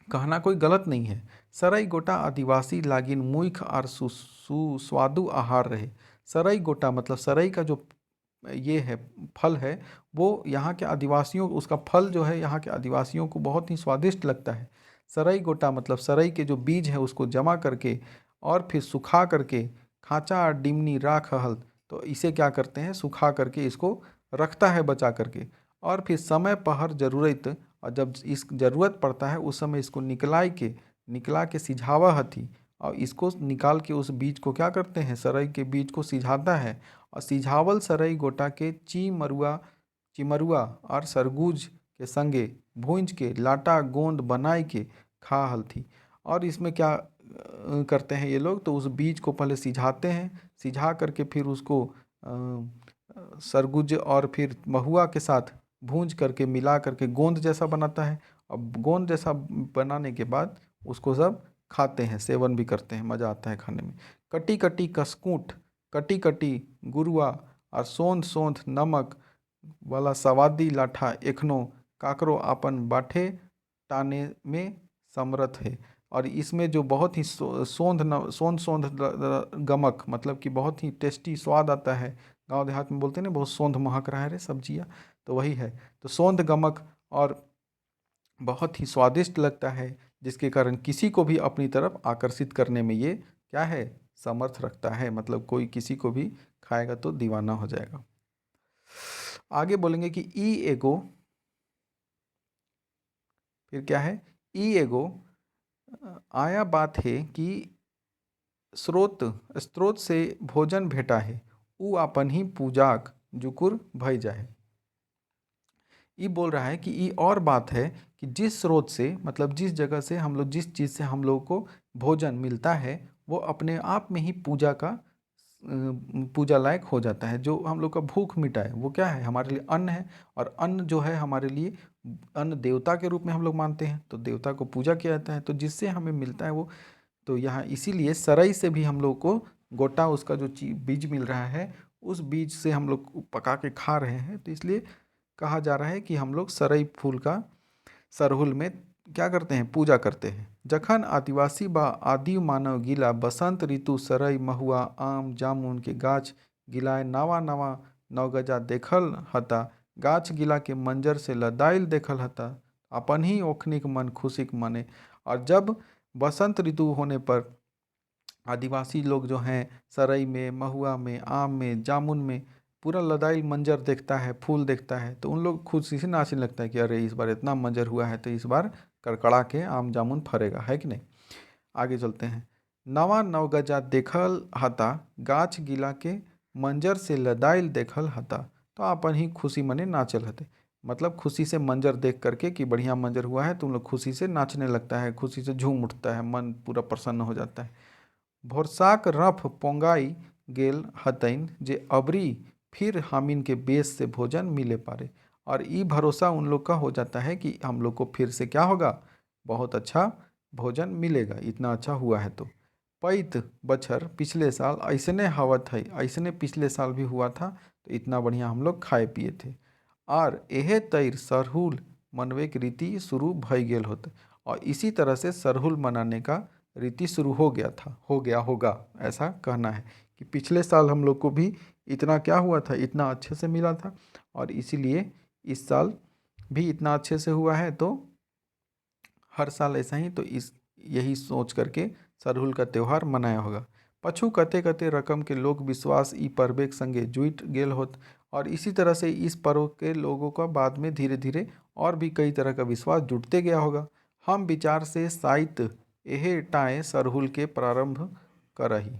कहना कोई गलत नहीं है। सरई गोटा आदिवासी लागिन मुख और सुस्वादु आहार रहे। सरई गोटा मतलब सरई का जो ये है फल है, वो यहाँ के आदिवासियों, उसका फल जो है यहाँ के आदिवासियों को बहुत ही स्वादिष्ट लगता है। सरई गोटा मतलब सरई के जो बीज है उसको जमा करके और फिर सुखा करके खाँचा और डिमनी राख हल, तो इसे क्या करते हैं, सुखा करके इसको रखता है बचा करके। और फिर समय पहर जरूरत, और जब इस ज़रूरत पड़ता है उस समय इसको निकला के सिझावा हथी, और इसको निकाल के उस बीज को क्या करते हैं, सरई के बीज को सिझाता है। और सिझावल सरई गोटा के चिमरुआ और सरगुज के संगे भूंज के लाटा गोंद बनाए के खा हलथी। और इसमें क्या करते हैं ये लोग, तो उस बीज को पहले सिझाते हैं, सिझा करके फिर उसको सरगुज और फिर महुआ के साथ भूंज करके मिला करके गोंद जैसा बनाता है। अब गोंद जैसा बनाने के बाद उसको सब खाते हैं, सेवन भी करते हैं, मज़ा आता है खाने में। कटी कटी कसकूट, कटी कटी गुरुआ और सोंध सोंध नमक वाला सवादी लाठा एखनो काकरो आपन बाठे टाने में समर्थ है। और इसमें जो बहुत ही सोंध सोंध गमक मतलब कि बहुत ही टेस्टी स्वाद आता है। गांव देहात में बोलते हैं ना, बहुत सोंध महक रहा है रे सब्जियाँ, तो वही है। तो सोंध गमक और बहुत ही स्वादिष्ट लगता है, जिसके कारण किसी को भी अपनी तरफ आकर्षित करने में ये क्या है, समर्थ रखता है, मतलब कोई किसी को भी खाएगा तो दीवाना हो जाएगा। आगे बोलेंगे कि ई एगो, फिर क्या है, ई एगो आया बात है कि स्रोत स्रोत से भोजन भेटा है, ऊ अपन ही पूजाक जुकुर भय जाए। ये बोल रहा है कि ये और बात है कि जिस स्रोत से, मतलब जिस जगह से हम लोग, जिस चीज़ से हम लोग को भोजन मिलता है, वो अपने आप में ही पूजा का पूजा लायक हो जाता है। जो हम लोग का भूख मिटाए वो क्या है, हमारे लिए अन्न है। और अन्न जो है हमारे लिए, अन्न देवता के रूप में हम लोग मानते हैं, तो देवता को पूजा किया जाता है, तो जिससे हमें मिलता है वो। तो यहाँ इसीलिए सराई से भी हम लोग को गोटा, उसका जो बीज मिल रहा है, उस बीज से हम लोग पका के खा रहे हैं। तो इसलिए कहा जा रहा है कि हम लोग सरई फूल का सरहुल में क्या करते हैं, पूजा करते हैं। जखन आदिवासी बा आदि मानव गिला बसंत ऋतु सरई महुआ आम जामुन के गाछ गिलाए नवा नवा नवगजा देखल हता, गाछ गिला के मंजर से लदाइल देखल हता, अपन ही ओखनिक मन खुशिक मने। और जब बसंत ऋतु होने पर आदिवासी लोग जो हैं सरई में, महुआ में, आम में, जामुन में पूरा लदाई मंजर देखता है, फूल देखता है, तो उन लोग खुशी से नाचने लगता है कि अरे इस बार इतना मंजर हुआ है तो इस बार कड़कड़ा के आम जामुन फरेगा, है कि नहीं। आगे चलते हैं। नवा नवगजा देखल हता, गाछ गिला के मंजर से लदाइल देखल हता, तो अपन ही खुशी मने नाचल हते। मतलब खुशी से मंजर देख करके कि बढ़िया मंजर हुआ है, तुम लोग खुशी से नाचने लगता है, खुशी से झूम उठता है, मन पूरा प्रसन्न हो जाता है। भोरसाक रफ पोंगाई गेल हतैन जे अबरी फिर हामिन के बेस से भोजन मिले पारे। और ये भरोसा उन लोग का हो जाता है कि हम लोग को फिर से क्या होगा, बहुत अच्छा भोजन मिलेगा, इतना अच्छा हुआ है। तो पैत बछर पिछले साल ऐसने हवत है, ऐसने पिछले साल भी हुआ था, तो इतना बढ़िया हम लोग खाए पिए थे। और एहे तैर सरहुल मनवे की रीति शुरू भई गेल होते। और इसी तरह से सरहुल मनाने का रीति शुरू हो गया था, हो गया होगा, ऐसा कहना है कि पिछले साल हम लोग को भी इतना क्या हुआ था, इतना अच्छे से मिला था, और इसीलिए इस साल भी इतना अच्छे से हुआ है, तो हर साल ऐसा ही, तो इस यही सोच करके सरहुल का त्यौहार मनाया होगा। पछू कते कते रकम के लोग विश्वास ई पर्वेक संगे जुट गेल होत। और इसी तरह से इस पर्व के लोगों का बाद में धीरे धीरे और भी कई तरह का विश्वास जुटते गया होगा। हम विचार से साइत एहे टाए सरहुल के प्रारंभ करही।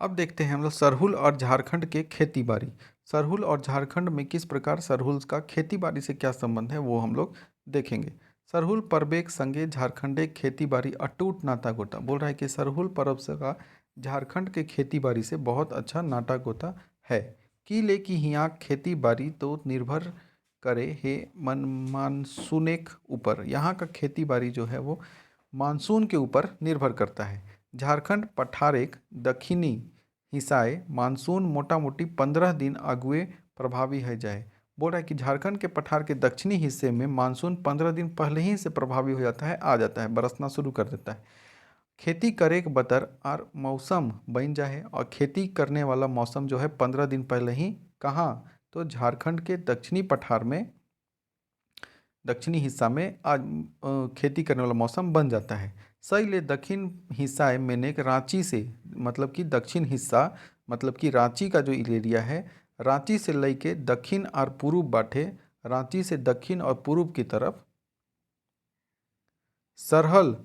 अब देखते हैं हम लोग सरहुल और झारखंड के खेती बाड़ी। सरहुल और झारखंड में किस प्रकार सरहुल का खेती बाड़ी से क्या संबंध है वो हम लोग देखेंगे। सरहुल पर्वेक संगे झारखंडे खेती बाड़ी अटूट नाता गोता। बोल रहा है कि सरहुल पर्व से का झारखंड के खेती बाड़ी से बहुत अच्छा नाता गोता है। कि ले कि यहाँ खेती बाड़ी तो निर्भर करे है मानसून ऊपर। यहाँ का खेती बाड़ी जो है वो मानसून के ऊपर निर्भर करता है। झारखंड पठार एक दक्षिणी हिस्साए मानसून मोटा मोटी 15 दिन अगुए प्रभावी है जाए। बोल रहा है कि झारखंड के पठार के दक्षिणी हिस्से में मानसून 15 दिन पहले ही से प्रभावी हो जाता है, आ जाता है, बरसना शुरू कर देता है। खेती करे के बतर और मौसम बन जाए। और खेती करने वाला मौसम जो है 15 दिन पहले ही, कहाँ, तो झारखंड के दक्षिणी पठार में, दक्षिणी हिस्सा में आज खेती करने वाला मौसम बन जाता है। सही ले दक्षिण हिस्सा है मैंने रांची से, मतलब कि दक्षिण हिस्सा, मतलब कि रांची का जो एरिया है, रांची से लेके दक्षिण और पूर्व बाटे, रांची से दक्षिण और पूर्व की तरफ सरहल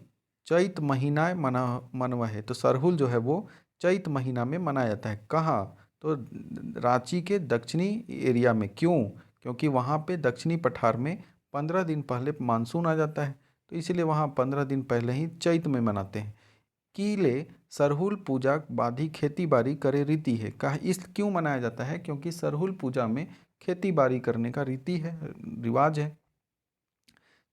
चैत महीना मनवा है। तो सरहुल जो है वो चैत महीना में मनाया जाता है। कहाँ, तो रांची के दक्षिणी एरिया में। क्यों, क्योंकि वहाँ पे दक्षिणी पठार में 15 दिन पहले मानसून आ जाता है, तो इसीलिए वहाँ 15 दिन पहले ही चैत में मनाते हैं। कीले सरहुल पूजा बाधी खेती बाड़ी करे रीति है। कहा इस क्यों मनाया जाता है, क्योंकि सरहुल पूजा में खेती बाड़ी करने का रीति है, रिवाज है।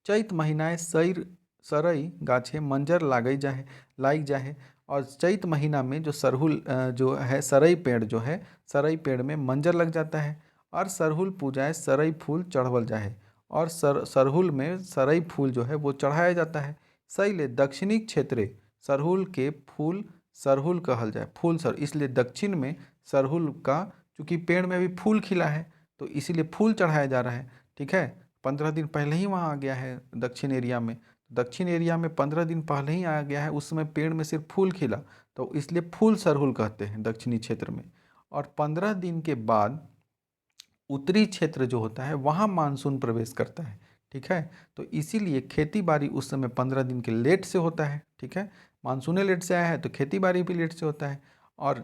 चैत महीनाए सैर सरई गाछे मंजर लागई जाए, लाइक जाए। और चैत महीना में जो सरहुल जो है सरई पेड़ जो है, सरई पेड़ में मंजर लग जाता है। और सरहुल पूजाए सरई फूल चढ़वल जाए। और सरहुल में सरई फूल जो है वो चढ़ाया जाता है। सही ले दक्षिणी क्षेत्रे सरहुल के फूल सरहुल कहल जाए, फूल सर, इसलिए दक्षिण में सरहुल का चूँकि पेड़ में अभी फूल खिला है, तो इसीलिए फूल चढ़ाया जा रहा है। ठीक है, 15 दिन पहले ही वहाँ आ गया है दक्षिण एरिया में, दक्षिण एरिया में 15 दिन पहले ही आ गया है, उस समय पेड़ में सिर्फ फूल खिला, तो इसलिए फूल सरहुल कहते हैं दक्षिणी क्षेत्र में। और 15 दिन के बाद उत्तरी क्षेत्र जो होता है वहाँ मानसून प्रवेश करता है, ठीक है। तो इसीलिए खेती बाड़ी उस समय 15 दिन के लेट से होता है, ठीक है। मानसून लेट से आया है तो खेती बाड़ी भी लेट से होता है। और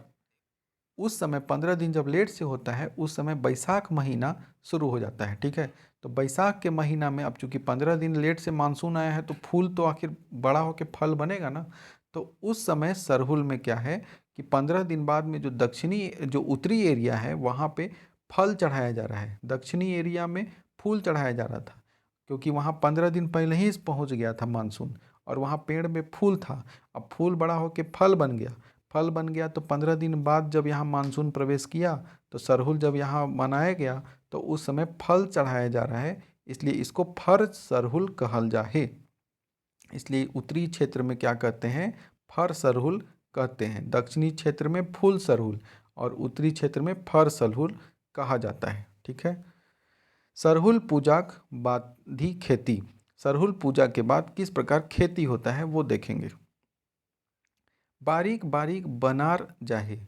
उस समय 15 दिन जब लेट से होता है उस समय बैसाख महीना शुरू हो जाता है, ठीक है। तो बैसाख के महीना में अब चूंकि 15 दिन लेट से मानसून आया है तो फूल तो आखिर बड़ा होकर फल बनेगा ना। तो उस समय सरहुल में क्या है कि 15 दिन बाद में जो दक्षिणी जो उत्तरी एरिया है वहाँ पे फल चढ़ाया जा रहा है, दक्षिणी एरिया में फूल चढ़ाया जा रहा था, क्योंकि वहाँ 15 दिन पहले ही पहुँच गया था मानसून और वहाँ पेड़ में फूल था। अब फूल बड़ा होकर फल बन गया, फल बन गया तो 15 दिन बाद जब यहाँ मानसून प्रवेश किया तो सरहुल जब यहाँ मनाया गया तो उस समय फल चढ़ाया जा रहा है, इसलिए इसको फर सरहुल कहल जा है। इसलिए उत्तरी क्षेत्र में क्या कहते हैं, फर सरहुल कहते हैं। दक्षिणी क्षेत्र में फूल सरहुल और उत्तरी क्षेत्र में फर सरहुल कहा जाता है, ठीक है। सरहुल पूजा बाधी खेती, सरहुल पूजा के बाद किस प्रकार खेती होता है वो देखेंगे। बारीक बारीक बनार जाहे,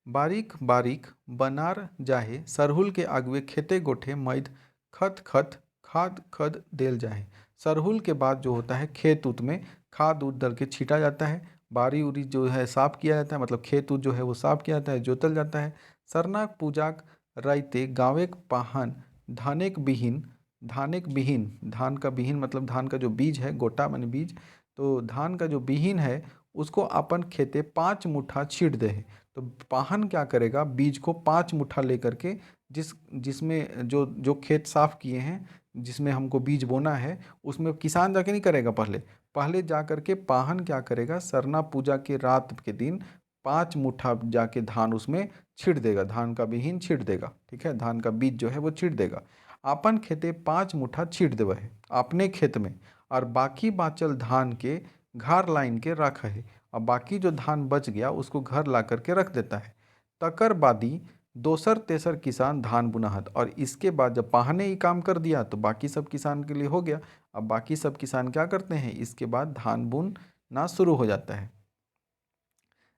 बारीक बारीक बनार जाहे सरहुल के आगुए खेते गोठे मैद खत खत खाद खद देल जाहे। सरहुल के बाद जो होता है खेत उत में खाद उद डाल के छीटा जाता है, बारी उरी जो है साफ किया जाता है, मतलब खेत उत जो है वो साफ किया जाता है, जोतल जाता है। सरनाक पूजाक राइते गाँवेक पाहन धानेक बिहीन, धानेक बिहीन, धान का बिहीन मतलब धान का जो बीज है, गोटा माने बीज, तो धान का जो बिहीन है उसको अपन खेते 5 मुट्ठा छीट दे है। तो पाहन क्या करेगा, बीज को 5 मुट्ठा लेकर के जिसमें जो जो खेत साफ किए हैं जिसमें हमको बीज बोना है उसमें किसान जाके नहीं करेगा, पहले पहले जा करके पाहन क्या करेगा, सरना पूजा के रात के दिन 5 मुट्ठा जाके धान उसमें छीट देगा, धान का बीहीन छीट देगा, ठीक है, धान का बीज जो है वो छीट देगा। अपन खेते 5 मुट्ठा छीट देवे है अपने खेत में, और बाकी बाँचल धान के घर लाइन के रख है, और बाकी जो धान बच गया उसको घर ला करके रख देता है। तकर बादी दोसर तेसर किसान धान बुनाहत, और इसके बाद जब पाहने ही काम कर दिया तो बाकी सब किसान के लिए हो गया। अब बाकी सब किसान क्या करते हैं, इसके बाद धान बुनना शुरू हो जाता है।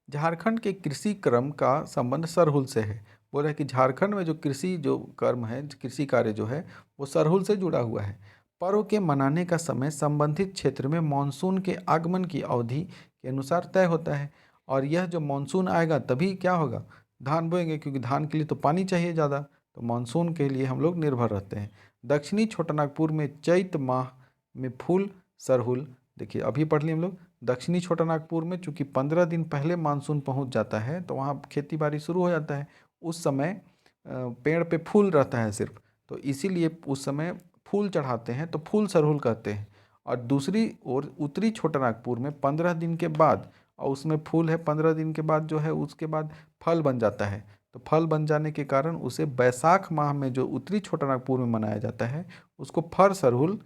झारखंड के कृषि क्रम का संबंध सरहुल से है। बोल रहे हैं कि झारखंड में जो कृषि जो कर्म है, कृषि कार्य जो है वो सरहुल से जुड़ा हुआ है। पर्व के मनाने का समय संबंधित क्षेत्र में मानसून के आगमन की अवधि के अनुसार तय होता है, और यह जो मानसून आएगा तभी क्या होगा, धान बोएंगे, क्योंकि धान के लिए तो पानी चाहिए ज़्यादा, तो मानसून के लिए हम लोग निर्भर रहते हैं। दक्षिणी छोटानागपुर में चैत माह में फूल सरहुल, देखिए अभी पढ़ लिए हम लोग। दक्षिणी छोटानागपुर में चूंकि 15 दिन पहले मानसून पहुंच जाता है तो वहाँ खेती बाड़ी शुरू हो जाता है, उस समय पेड़ पे फूल रहता है सिर्फ, तो इसीलिए उस समय फूल चढ़ाते हैं तो फूल सरहुल कहते हैं। और दूसरी ओर उत्तरी छोटानागपुर में 15 दिन के बाद, और उसमें फूल है 15 दिन के बाद जो है उसके बाद फल बन जाता है, तो फल बन जाने के कारण उसे बैसाख माह में जो उत्तरी छोटानागपुर में मनाया जाता है उसको फर सरहुल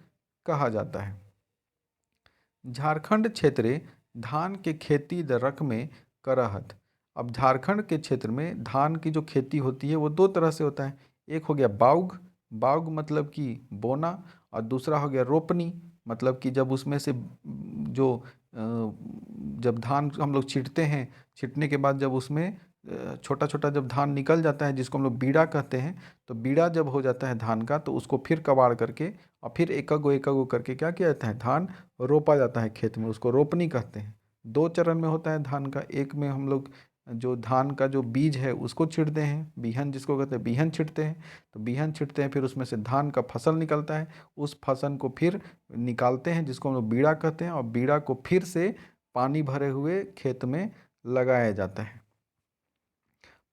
कहा जाता है। झारखंड क्षेत्र धान के खेती दरक में करहत। अब झारखंड के क्षेत्र में धान की जो खेती होती है वो दो तरह से होता है, एक हो गया बाउग, बाउग मतलब कि बोना, और दूसरा हो गया रोपनी, मतलब कि जब उसमें से जो जब धान हम लोग छींटते हैं, छींटने के बाद जब उसमें छोटा छोटा जब धान निकल जाता है जिसको हम लोग बीड़ा कहते हैं, तो बीड़ा जब हो जाता है धान का तो उसको फिर कबाड़ करके और फिर एक गो करके क्या किया जाता है, धान रोपा जाता है खेत में, उसको रोपनी कहते हैं। दो चरण में होता है धान का, एक में हम लोग जो धान का जो बीज है उसको छींटते हैं, बीहन जिसको कहते हैं बीहन छींटते हैं, तो बीहन छींटते हैं फिर उसमें से धान का फसल निकलता है, उस फसल को फिर निकालते हैं जिसको हम लोग बीड़ा कहते हैं, और बीड़ा को फिर से पानी भरे हुए खेत में लगाया जाता है।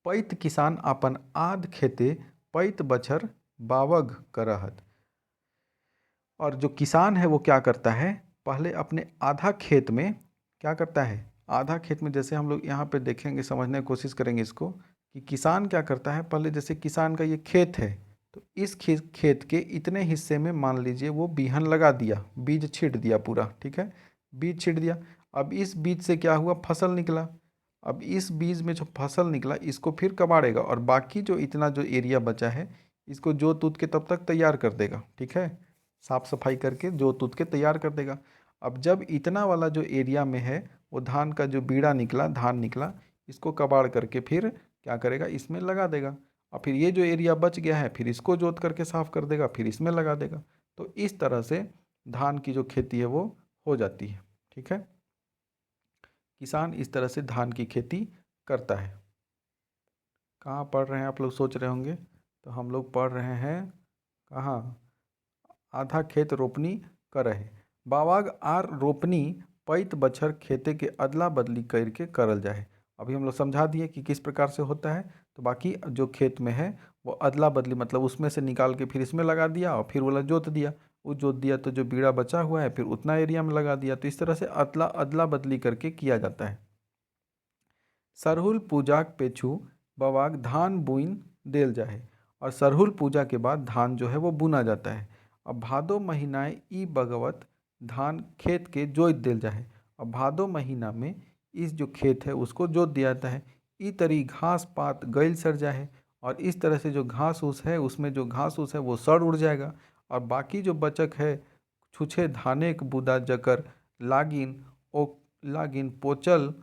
पैत किसान अपन आध खेते पैत बछर बावग करहत। और जो किसान है वो क्या करता है, पहले अपने आधा खेत में क्या करता है, आधा खेत में जैसे हम लोग यहाँ पे देखेंगे, समझने की कोशिश करेंगे इसको, कि किसान क्या करता है, पहले जैसे किसान का ये खेत है तो इस खेत के इतने हिस्से में मान लीजिए वो बीहन लगा दिया, बीज छींट दिया पूरा, ठीक है, बीज छींट दिया। अब इस बीज से क्या हुआ, फसल निकला। अब इस बीज में जो फसल निकला इसको फिर कबाड़ेगा, और बाकी जो इतना जो एरिया बचा है इसको जोत उत के तब तक तैयार कर देगा, ठीक है। साफ सफाई करके जोत उत के तैयार कर देगा। अब जब इतना वाला जो एरिया में है वो धान का जो बीड़ा निकला, धान निकला, इसको कबाड़ करके फिर क्या करेगा, इसमें लगा देगा। और फिर ये जो एरिया बच गया है फिर इसको जोत करके साफ कर देगा, फिर इसमें लगा देगा। तो इस तरह से धान की जो खेती है वो हो जाती है। ठीक है, किसान इस तरह से धान की खेती करता है। कहाँ पढ़ रहे हैं आप लोग, सोच रहे होंगे। तो हम लोग पढ़ रहे हैं कहाँ, आधा खेत रोपनी करहे, बावाग आर रोपनी पैत बछर खेते के अदला बदली करके करल जाए। अभी हम लोग समझा दिए कि किस प्रकार से होता है। तो बाकी जो खेत में है वो अदला बदली मतलब उसमें से निकाल के फिर इसमें लगा दिया और फिर वाला जोत दिया, वो जोत दिया तो जो बीड़ा बचा हुआ है फिर उतना एरिया में लगा दिया। तो इस तरह से अदला अदला बदली करके किया जाता है। सरहुल पूजाक पेछू बवाक धान बुइन देल जाए, और सरहुल पूजा के बाद धान जो है वो बुना जाता है। अब भादो महीनाए ई बगवत धान खेत के जोत देल जाए, और भादो महीना में इस जो खेत है उसको जोत दिया जाता है। ई तरी घास पात गैल सड़ जाए, और इस तरह से जो घास फूस है उसमें जो घास फूस है वो सड़ उड़ जाएगा। और बाकी जो बचक है छुछे धाने के बुदा जकर लागिन ओ लागिन पोचल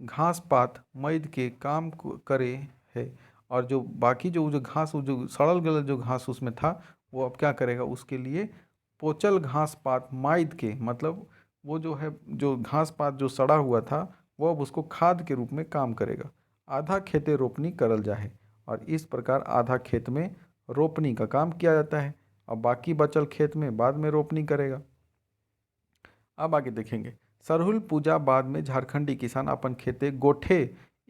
घास पात मैद के काम करे है। और जो बाकी जो घास, वो जो सड़ल गलल जो घास उसमें था वो अब क्या करेगा, उसके लिए पोचल घास पात मैद के मतलब वो जो है जो घास पात जो सड़ा हुआ था वो अब उसको खाद के रूप में काम करेगा। आधा खेते रोपनी करल जाए, और इस प्रकार आधा खेत में रोपनी का काम किया जाता है। और बाकी बचल खेत में बाद में रोपनी करेगा। अब आगे देखेंगे, सरहुल पूजा बाद में झारखंडी किसान अपन खेते गोठे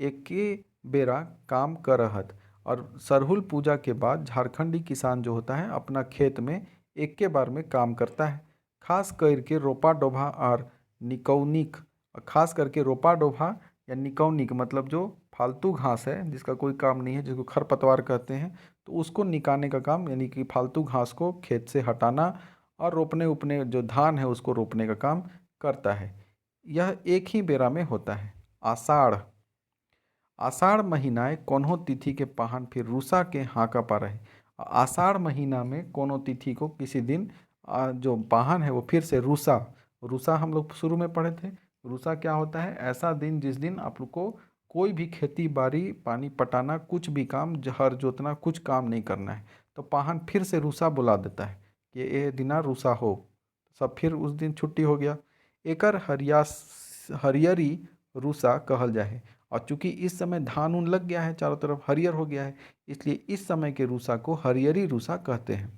एके बेरा काम करहत। और सरहुल पूजा के बाद झारखंडी किसान जो होता है अपना खेत में एक के बार में काम करता है। खास करके रोपा डोभा और निकौनिक, खास करके रोपा डोभा या निकौनिक मतलब जो फालतू घास है जिसका कोई काम नहीं है, जिसको खरपतवार कहते हैं, तो उसको निकालने का काम, यानी कि फालतू घास को खेत से हटाना और रोपने उपने जो धान है उसको रोपने का काम करता है। यह एक ही बेरा में होता है। आषाढ़, आषाढ़ महीनाए कोनो तिथि के पाहन फिर रूसा के हाँका पा रहे। आषाढ़ महीना में कोनो तिथि को किसी दिन जो पाहन है वो फिर से रूसा, रूसा हम लोग शुरू में पढ़े थे। रूसा क्या होता है, ऐसा दिन जिस दिन आप लोग को कोई भी खेती बाड़ी पानी पटाना कुछ भी काम हर जोतना कुछ काम नहीं करना है, तो पाहन फिर से रूसा बुला देता है कि ये दिना रूसा हो, सब फिर उस दिन छुट्टी हो गया। एकर हरियरी रूसा कहल जाए। और चूंकि इस समय धान उन लग गया है, चारों तरफ हरियर हो गया है, इसलिए इस समय के रूसा को हरियरी रूसा कहते हैं।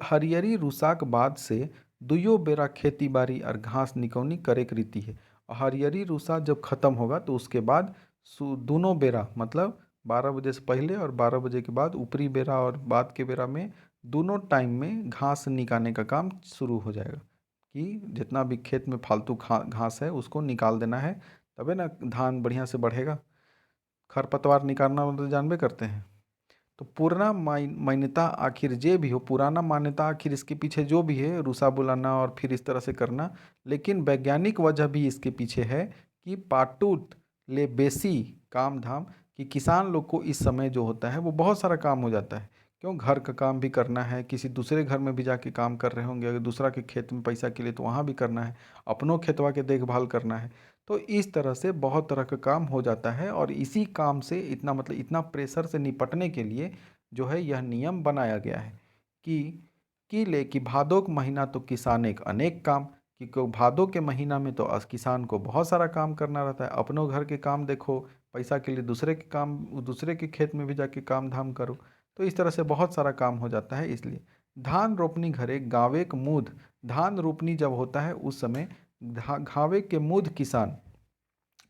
हरियरी रूसाक बाद से दुयो बेरा खेती बाड़ी और घास निकौनी करे के रीति है। और हरियरी रूसा जब खत्म होगा तो उसके बाद दोनों बेरा मतलब 12 बजे से पहले और 12 बजे के बाद ऊपरी बेरा और बाद के बेरा में दोनों टाइम में घास निकालने का काम शुरू हो जाएगा, कि जितना भी खेत में फालतू घास है उसको निकाल देना है, तबे ना धान बढ़िया से बढ़ेगा। खरपतवार निकालना मतलब जानबे करते हैं। तो पुराना मान्यता आखिर जे भी हो, पुराना मान्यता आखिर इसके पीछे जो भी है रूसा बुलाना और फिर इस तरह से करना, लेकिन वैज्ञानिक वजह भी इसके पीछे है कि पाटूत ले बेसी काम धाम, कि किसान लोग को इस समय जो होता है वो बहुत सारा काम हो जाता है। क्यों, घर का काम भी करना है, किसी दूसरे घर में भी जाके काम कर रहे होंगे अगर दूसरा के खेत में पैसा के लिए, तो वहाँ भी करना है, अपनों खेतवा के देखभाल करना है। तो इस तरह से बहुत तरह का काम हो जाता है, और इसी काम से इतना मतलब इतना प्रेशर से निपटने के लिए जो है यह नियम बनाया गया है कि ले कि भादो के महीना तो किसान एक अनेक काम, कि भादो के महीना में तो किसान को बहुत सारा काम करना रहता है, अपनों घर के काम देखो, पैसा के लिए दूसरे के काम, दूसरे के खेत में भी जाके काम धाम करो, तो इस तरह से बहुत सारा काम हो जाता है। इसलिए धान रोपनी घरे गावे के मुद, धान रोपनी जब होता है उस समय घावे के मुद किसान,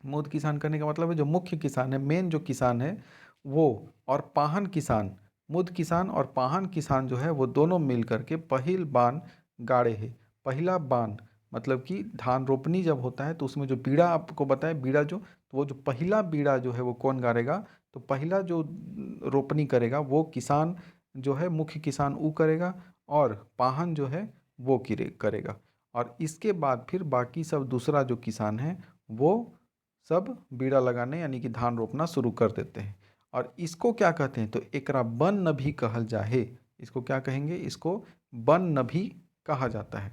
मुद किसान करने का मतलब है जो मुख्य किसान है, मेन जो किसान है वो, और पाहन किसान, मुद किसान और पाहन किसान जो है वो दोनों मिल करके पहिल बान गाड़े है। पहला बान मतलब कि धान रोपनी जब होता है तो उसमें जो बीड़ा आपको बताए, बीड़ा जो, तो वो जो पहला बीड़ा जो है वो कौन गाड़ेगा, तो पहला जो रोपनी करेगा वो किसान जो है मुख्य किसान वो करेगा, और पाहन जो है वो करेगा। और इसके बाद फिर बाकी सब दूसरा जो किसान है वो सब बीड़ा लगाने यानी कि धान रोपना शुरू कर देते हैं। और इसको क्या कहते हैं, तो एकरा बन भी कहल जाहे। इसको क्या कहेंगे, इसको वन भी कहा जाता है।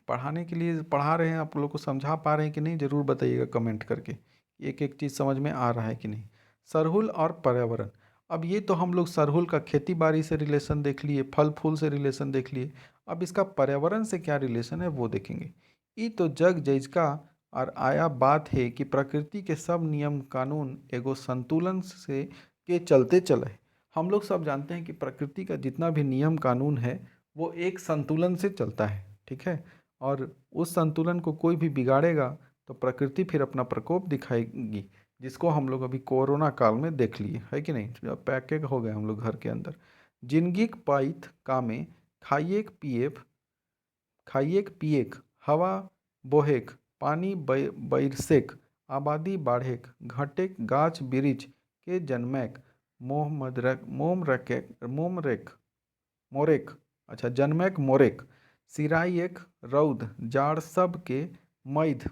पढ़ाने के लिए पढ़ा रहे हैं, आप लोग को समझा पा रहे हैं कि नहीं, ज़रूर बताइएगा कमेंट करके, एक एक चीज़ समझ में आ रहा है कि नहीं। सरहुल और पर्यावरण, अब ये तो हम लोग सरहुल का खेती बाड़ी से रिलेशन देख लिए, फल फूल से रिलेशन देख लिए, अब इसका पर्यावरण से क्या रिलेशन है वो देखेंगे। ये तो जग जैजका और आया बात है कि प्रकृति के सब नियम कानून एगो संतुलन से के चलते चले। हम लोग सब जानते हैं कि प्रकृति का जितना भी नियम कानून है वो एक संतुलन से चलता है, ठीक है। और उस संतुलन को कोई भी बिगाड़ेगा तो प्रकृति फिर अपना प्रकोप दिखाएगी, जिसको हम लोग अभी कोरोना काल में देख लिए, है कि नहीं। जब पैकेज हो गए हम लोग घर के अंदर, जिंदगीक पाइत कामे खाइएक पिएक, खाइएक पिएक, हवा बोहेक, पानी बरसेक, आबादी बाढ़ेक, घटेक गाछ बिरिछ के जन्मैक, मोम रेक मोरेक, अच्छा जन्मैक मोरेक, सिराइएक रौद जाड़ सब के मैध।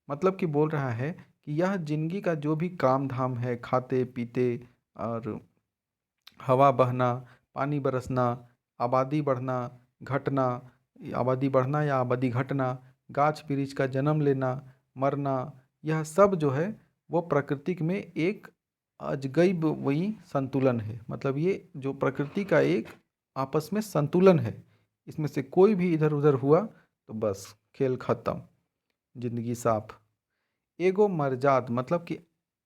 मतलब कि बोल रहा है कि यह जिंदगी का जो भी काम धाम है, खाते पीते और हवा बहना, पानी बरसना, आबादी बढ़ना, घटना, आबादी बढ़ना या आबादी घटना, गाछ वृक्ष का जन्म लेना, मरना, यह सब जो है वो प्राकृतिक में एक अजगैब वही संतुलन है। मतलब ये जो प्रकृति का एक आपस में संतुलन है, इसमें से कोई भी इधर उधर हुआ तो बस खेल खत्म, जिंदगी साफ। एगो मर्जाद मतलब कि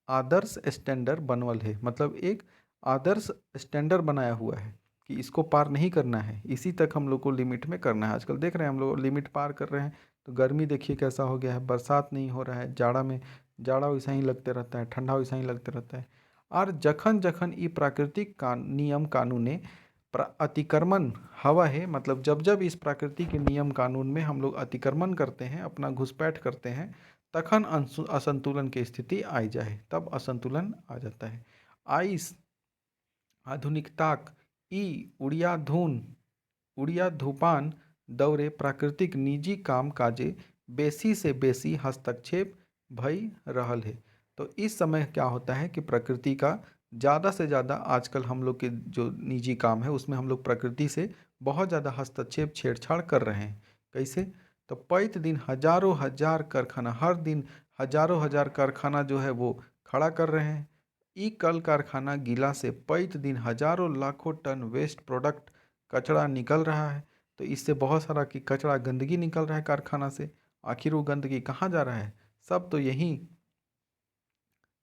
आदर्श स्टैंडर्ड बनवल है, मतलब एक आदर्श स्टैंडर्ड बनाया हुआ है कि इसको पार नहीं करना है, इसी तक हम लोग को लिमिट में करना है। आजकल देख रहे हैं हम लोग लिमिट पार कर रहे हैं, तो गर्मी देखिए कैसा हो गया है, बरसात नहीं हो रहा है, जाड़ा में जाड़ा वैसा ही लगते रहता है, ठंडा वैसा ही लगते रहता है। और जखन जखन ये प्राकृतिक नियम कानूने अतिक्रमण हवा है, मतलब जब जब इस प्रकृति के नियम कानून में हम लोग अतिक्रमण करते हैं, अपना घुसपैठ करते हैं, तखन असंतुलन की स्थिति आई जाए, तब असंतुलन आ जाता है। आइस आधुनिकताक ई उड़िया धूपान दौरे प्राकृतिक निजी काम काजे बेसी से बेसी हस्तक्षेप भई रहल है। तो इस समय क्या होता है कि प्रकृति का ज़्यादा से ज़्यादा आजकल हम लोग के जो निजी काम है उसमें हम लोग प्रकृति से बहुत ज़्यादा हस्तक्षेप छेड़छाड़ कर रहे हैं। कैसे? तो पैत दिन हजारों हजार कारखाना, हर दिन हजारों हजार कारखाना जो है वो खड़ा कर रहे हैं। ई कल कारखाना गीला से पैत दिन हजारों लाखों टन वेस्ट प्रोडक्ट कचरा निकल रहा है। तो इससे बहुत सारा कि कचरा गंदगी निकल रहा है कारखाना से। आखिर वो गंदगी कहाँ जा रहा है? सब तो यहीं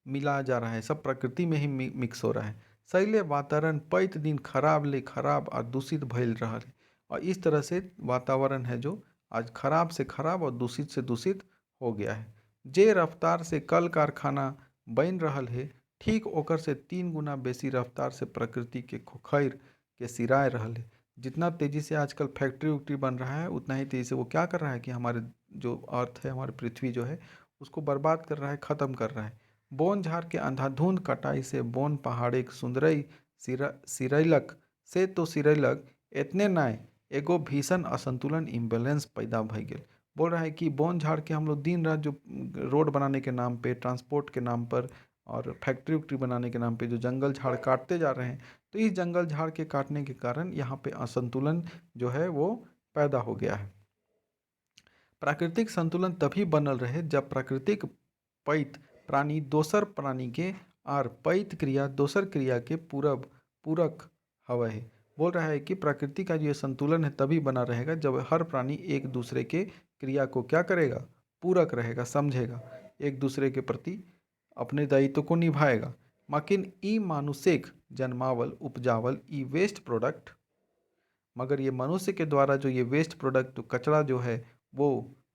मिला जा रहा है, सब प्रकृति में ही मिक्स हो रहा है। सैले वातावरण पैत दिन खराब ले खराब और दूषित भइल रहा है। और इस तरह से वातावरण है जो आज खराब से खराब और दूषित से दूषित हो गया है। जे रफ्तार से कल कारखाना बन रहल है, ठीक ओकर से 3 गुना बेसी रफ्तार से प्रकृति के खोखैर के सिराए रहल है। जितना तेज़ी से आजकल फैक्ट्री उक्ट्री बन रहा है, उतना ही तेज़ी से वो क्या कर रहा है कि हमारे जो अर्थ है, हमारी पृथ्वी जो है उसको बर्बाद कर रहा है, ख़त्म कर रहा है। बोन झाड़ के अंधाधुंध कटाई से बोन पहाड़े सुंदरई सिरैलक से तो सिरैलक इतने नाय एगो भीषण असंतुलन इम्बैलेंस पैदा भई गेल। बोल रहा है कि बोन झाड़ के हम लोग दिन रात जो रोड बनाने के नाम पे, ट्रांसपोर्ट के नाम पर और फैक्ट्री उक्ट्री बनाने के नाम पे जो जंगल झाड़ काटते जा रहे हैं, तो इस जंगल झाड़ के काटने के कारण यहाँ पे असंतुलन जो है वो पैदा हो गया है। प्राकृतिक संतुलन तभी बनल रहे जब प्राकृतिक पैत प्राणी दोसर प्राणी के आर पैत क्रिया दोसर क्रिया के पूरक हवै है। बोल रहा है कि प्रकृति का जो संतुलन है तभी बना रहेगा जब हर प्राणी एक दूसरे के क्रिया को क्या करेगा, पूरक रहेगा, समझेगा, एक दूसरे के प्रति अपने दायित्व को निभाएगा। मकिन ई मानुषिक जन्मावल उपजावल ई वेस्ट प्रोडक्ट, मगर ये मनुष्य के द्वारा जो ये वेस्ट प्रोडक्ट कचरा जो है वो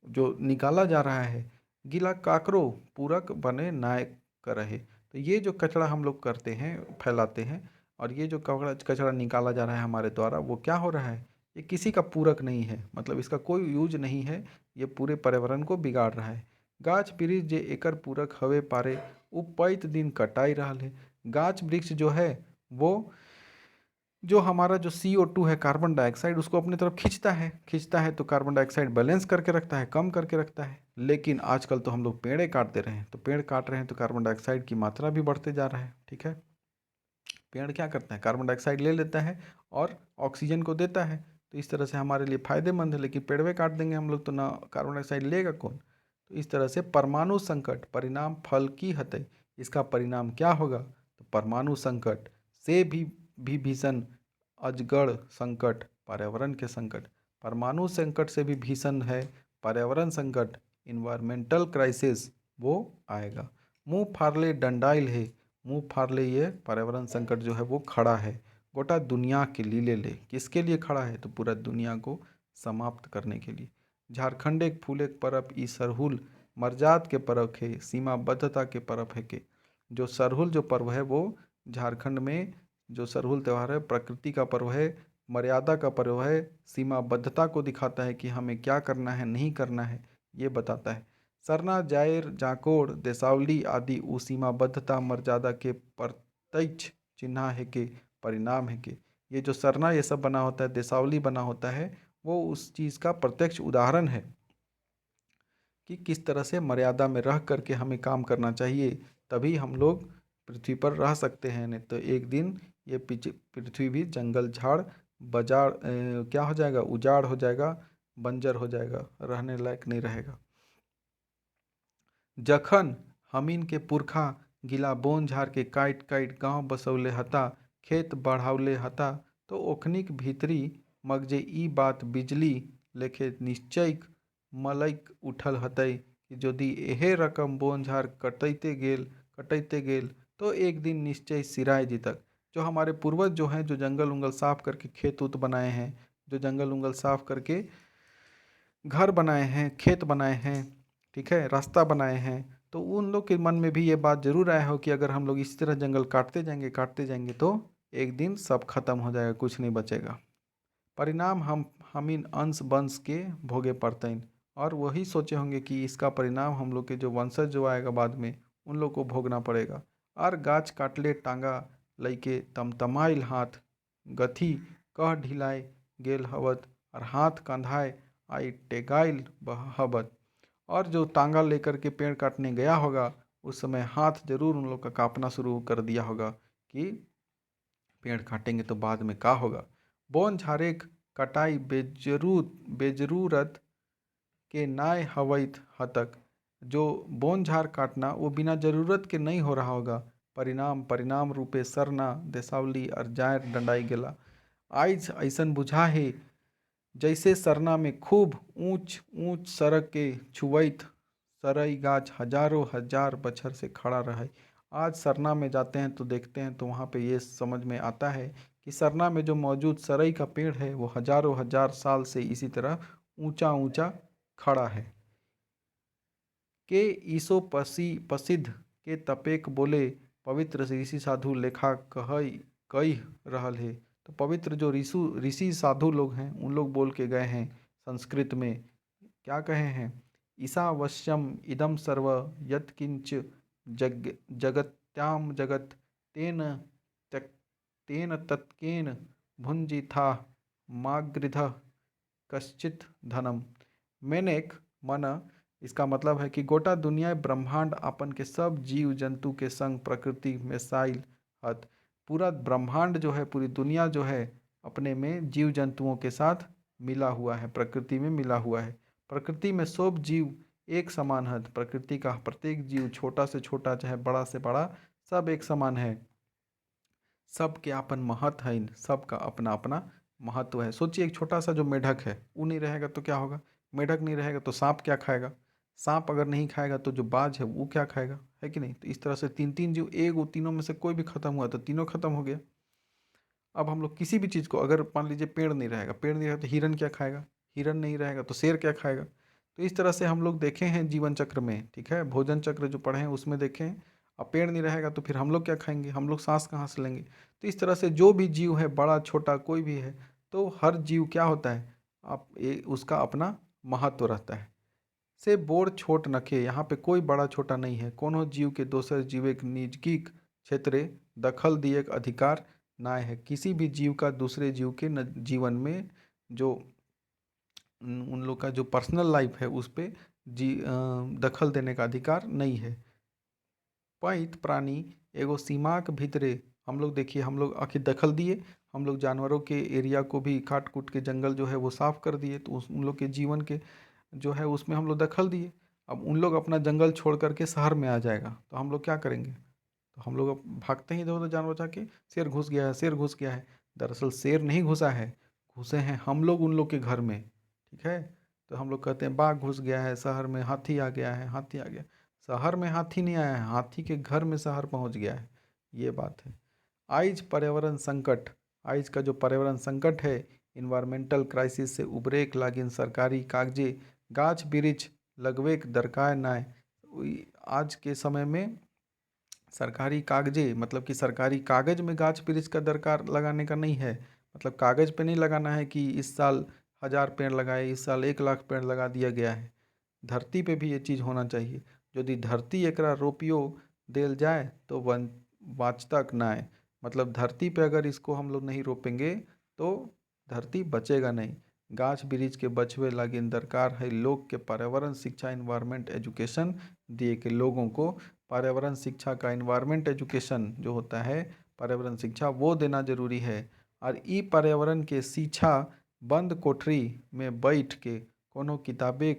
जो निकाला जा रहा है, गीला काकरो पूरक बने नाय कर रहे। तो ये जो कचरा हम लोग करते हैं, फैलाते हैं, और ये जो कचरा कचरा निकाला जा रहा है हमारे द्वारा, वो क्या हो रहा है, ये किसी का पूरक नहीं है, मतलब इसका कोई यूज नहीं है, ये पूरे पर्यावरण को बिगाड़ रहा है। गाछ वृक्ष जे एकर पूरक हवे पारे उ पैत दिन कटाई रहल है। गाछ वृक्ष जो है वो जो हमारा जो CO2 है, कार्बन डाइऑक्साइड, उसको अपनी तरफ खींचता है तो कार्बन डाइऑक्साइड बैलेंस करके रखता है, कम करके रखता है। लेकिन आजकल तो हम लोग पेड़े काट दे रहे हैं, तो पेड़ काट रहे हैं तो कार्बन डाइऑक्साइड की मात्रा भी बढ़ते जा रहा है, ठीक है। पेड़ क्या करता है, कार्बन डाइऑक्साइड ले लेता है और ऑक्सीजन को देता है। तो इस तरह से हमारे लिए फायदेमंद है। लेकिन पेड़वे काट देंगे हम लोग तो ना कार्बन डाइऑक्साइड लेगा कौन। तो इस तरह से परमाणु संकट परिणाम फल की हतई, इसका परिणाम क्या होगा, तो परमाणु संकट से भी भीषण अजगड़ संकट पर्यावरण के संकट, परमाणु संकट से भी भीषण है पर्यावरण संकट, इन्वायरमेंटल क्राइसिस वो आएगा। मुंह फाड़ले डंडाइल है, मुंह फाड़ले ये पर्यावरण संकट जो है वो खड़ा है गोटा दुनिया के लिए ले। किसके लिए खड़ा है, तो पूरा दुनिया को समाप्त करने के लिए। झारखंड एक फूल एक परब ई सरहुल मर्जात के परब है, सीमाबद्धता के परब है के। जो सरहुल जो पर्व है वो झारखंड में जो सरहुल त्यौहार है प्रकृति का पर्व है, मर्यादा का पर्व है, सीमाबद्धता को दिखाता है कि हमें क्या करना है नहीं करना है ये बताता है। सरना जायर जाकोड़ देसावली आदि उ सीमाबद्धता मर्यादा के प्रत्यक्ष चिन्ह है के परिणाम है के। ये जो सरना ये सब बना होता है, देसावली बना होता है, वो उस चीज़ का प्रत्यक्ष उदाहरण है कि किस तरह से मर्यादा में रह करके हमें काम करना चाहिए, तभी हम लोग पृथ्वी पर रह सकते हैं। नहीं तो एक दिन ये पृथ्वी भी जंगल झाड़ बाजार क्या हो जाएगा, उजाड़ हो जाएगा, बंजर हो जाएगा, रहने लायक नहीं रहेगा। जखन हमीन के पुरखा गिला बोन झाड़ के काट काट गांव बसौले हता, खेत बढ़ावले हता, तो ओखनिक भीतरी मगजे ई बात बिजली लेखे निश्चय मलैक उठल हतै कि यदि एहे रकम बोन झाड़ कटैते गेल तो एक दिन निश्चय सिराय जीतक। जो हमारे पूर्वज जो हैं, जो जंगल उंगल साफ करके खेत उत बनाए हैं, जो जंगल उंगल साफ करके घर बनाए हैं, खेत बनाए हैं, ठीक है, रास्ता बनाए हैं, तो उन लोग के मन में भी ये बात जरूर आया हो कि अगर हम लोग इसी तरह जंगल काटते जाएंगे तो एक दिन सब खत्म हो जाएगा, कुछ नहीं बचेगा। परिणाम हम इन अंश वंश के भोगे पड़ते, और वही सोचे होंगे कि इसका परिणाम हम लोग के जो वंशज जो आएगा बाद में उन लोग को भोगना पड़ेगा। और गाछ काटले टांगा लैके तमतमाइल हाथ, गथी कह ढिलाए गेल हवत, और हाथ कंधाए आई टेगाइल हवत। और जो टांगा लेकर के पेड़ काटने गया होगा उस समय हाथ जरूर उन लोग का कांपना शुरू कर दिया होगा कि पेड़ काटेंगे तो बाद में क्या होगा। बोन झारेक कटाई बेजरूरत के नाय हवैत हतक, जो बोन झाड़ काटना वो बिना जरूरत के नहीं हो रहा होगा। परिणाम रूपे सरना देसावली और जायर डंडाई गेला। आइज ऐसन बुझा है जैसे सरना में खूब ऊंच ऊंच सड़क के छुवैत सरई गाछ हजारों हजार बछर से खड़ा रहे। आज सरना में जाते हैं तो देखते हैं तो वहाँ पे ये समझ में आता है कि सरना में जो मौजूद सरई का पेड़ है वो हजारों हजार साल से इसी तरह ऊंचा ऊंचा खड़ा है। के ईसो प्रसिद्ध के तपेक बोले पवित्र ऋषि साधु लेखा कही रहल है। तो पवित्र जो ऋषि साधु लोग हैं उन लोग बोल के गए हैं संस्कृत में, क्या कहे हैं, ईशावश्यम इदम सर्व यत्किंच जगत्याम जगत तेन तेन तत्केन भुंजिथा मागृध कश्चित धनम। मैनेक मन, इसका मतलब है कि गोटा दुनिया ब्रह्मांड अपन के सब जीव जंतु के संग प्रकृति में साइल हत। पूरा ब्रह्मांड जो है, पूरी दुनिया जो है अपने में जीव जंतुओं के साथ मिला हुआ है, प्रकृति में मिला हुआ है। प्रकृति में सब जीव एक समान है, प्रकृति का प्रत्येक जीव छोटा से छोटा चाहे बड़ा से बड़ा सब एक समान है। सबके अपन महत्व है, सबका अपना अपना महत्व है। सोचिए एक छोटा सा जो मेढक है वो नहीं रहेगा तो क्या होगा, मेढक नहीं रहेगा तो सांप क्या खाएगा, सांप अगर नहीं खाएगा तो जो बाज है वो क्या खाएगा, है कि नहीं। तो इस तरह से तीन तीन जीव, एक वो तीनों में से कोई भी खत्म हुआ तो तीनों खत्म हो गया। अब हम लोग किसी भी चीज़ को, अगर मान लीजिए पेड़ नहीं रहेगा तो हिरन क्या खाएगा, हिरन नहीं रहेगा तो शेर क्या खाएगा। तो इस तरह से हम लोग देखे हैं जीवन चक्र में, ठीक है, भोजन चक्र जो पढ़े हैं उसमें देखे हैं। अब पेड़ नहीं रहेगा तो फिर हम लोग क्या खाएंगे, हम लोग सांस कहाँ से लेंगे। तो इस तरह से जो भी जीव है बड़ा छोटा कोई भी है, तो हर जीव क्या होता है, आप उसका अपना महत्व रहता है। से बोर छोट नखे, यहाँ पे कोई बड़ा छोटा नहीं है, कोनो जीव के दोसर जीव एक निजगी क्षेत्रे दखल दिए अधिकार ना है। किसी भी जीव का दूसरे जीव के जीवन में जो उन लोग का जो पर्सनल लाइफ है उस पर दखल देने का अधिकार नहीं है। पैत प्राणी एगो सीमाक भीतरे हम लोग देखिए, हम लोग आखिर दखल दिए, हम लोग जानवरों के एरिया को भी काट कूट के जंगल जो है वो साफ़ कर दिए, तो उन लोग के जीवन के जो है उसमें हम लोग दखल दिए। अब उन लोग अपना जंगल छोड़ करके शहर में आ जाएगा तो हम लोग क्या करेंगे? तो हम लोग अब भागते ही इधर उधर जानवर जाके, शेर घुस गया है, शेर घुस गया है। दरअसल शेर नहीं घुसा है, घुसे हैं हम लोग उन लोग के घर में। ठीक है, तो हम लोग कहते हैं बाघ घुस गया है शहर में, हाथी आ गया है, हाथी आ गया। शहर में हाथी नहीं आया है, हाथी के घर में शहर पहुंच गया है, ये बात है। आइज पर्यावरण संकट, आइज का जो पर्यावरण संकट है, इन्वायरमेंटल क्राइसिस से उबरेक लागिन सरकारी कागजे गाछ बिरिछ लगवेक दरकार नाय। आज के समय में सरकारी कागजे मतलब कि सरकारी कागज में गाछ वृक्ष का दरकार लगाने का नहीं है। मतलब कागज पे नहीं लगाना है कि इस साल 1000 पेड़ लगाए, इस साल 1 लाख पेड़ लगा दिया गया है। धरती पे भी ये चीज़ होना चाहिए। यदि धरती एकरा रोपियो देल जाए तो वन बाँचतक नाय। मतलब धरती पे अगर इसको हम लोग नहीं रोपेंगे तो धरती बचेगा नहीं। गाछ वृक्ष के बचवे लागिन दरकार है लोग के पर्यावरण शिक्षा इन्वायरमेंट एजुकेशन दिए के लोगों को पर्यावरण शिक्षा का इन्वायरमेंट एजुकेशन जो होता है, पर्यावरण शिक्षा वो देना जरूरी है। और ई पर्यावरण के शिक्षा बंद कोठरी में बैठ के कोनो किताबें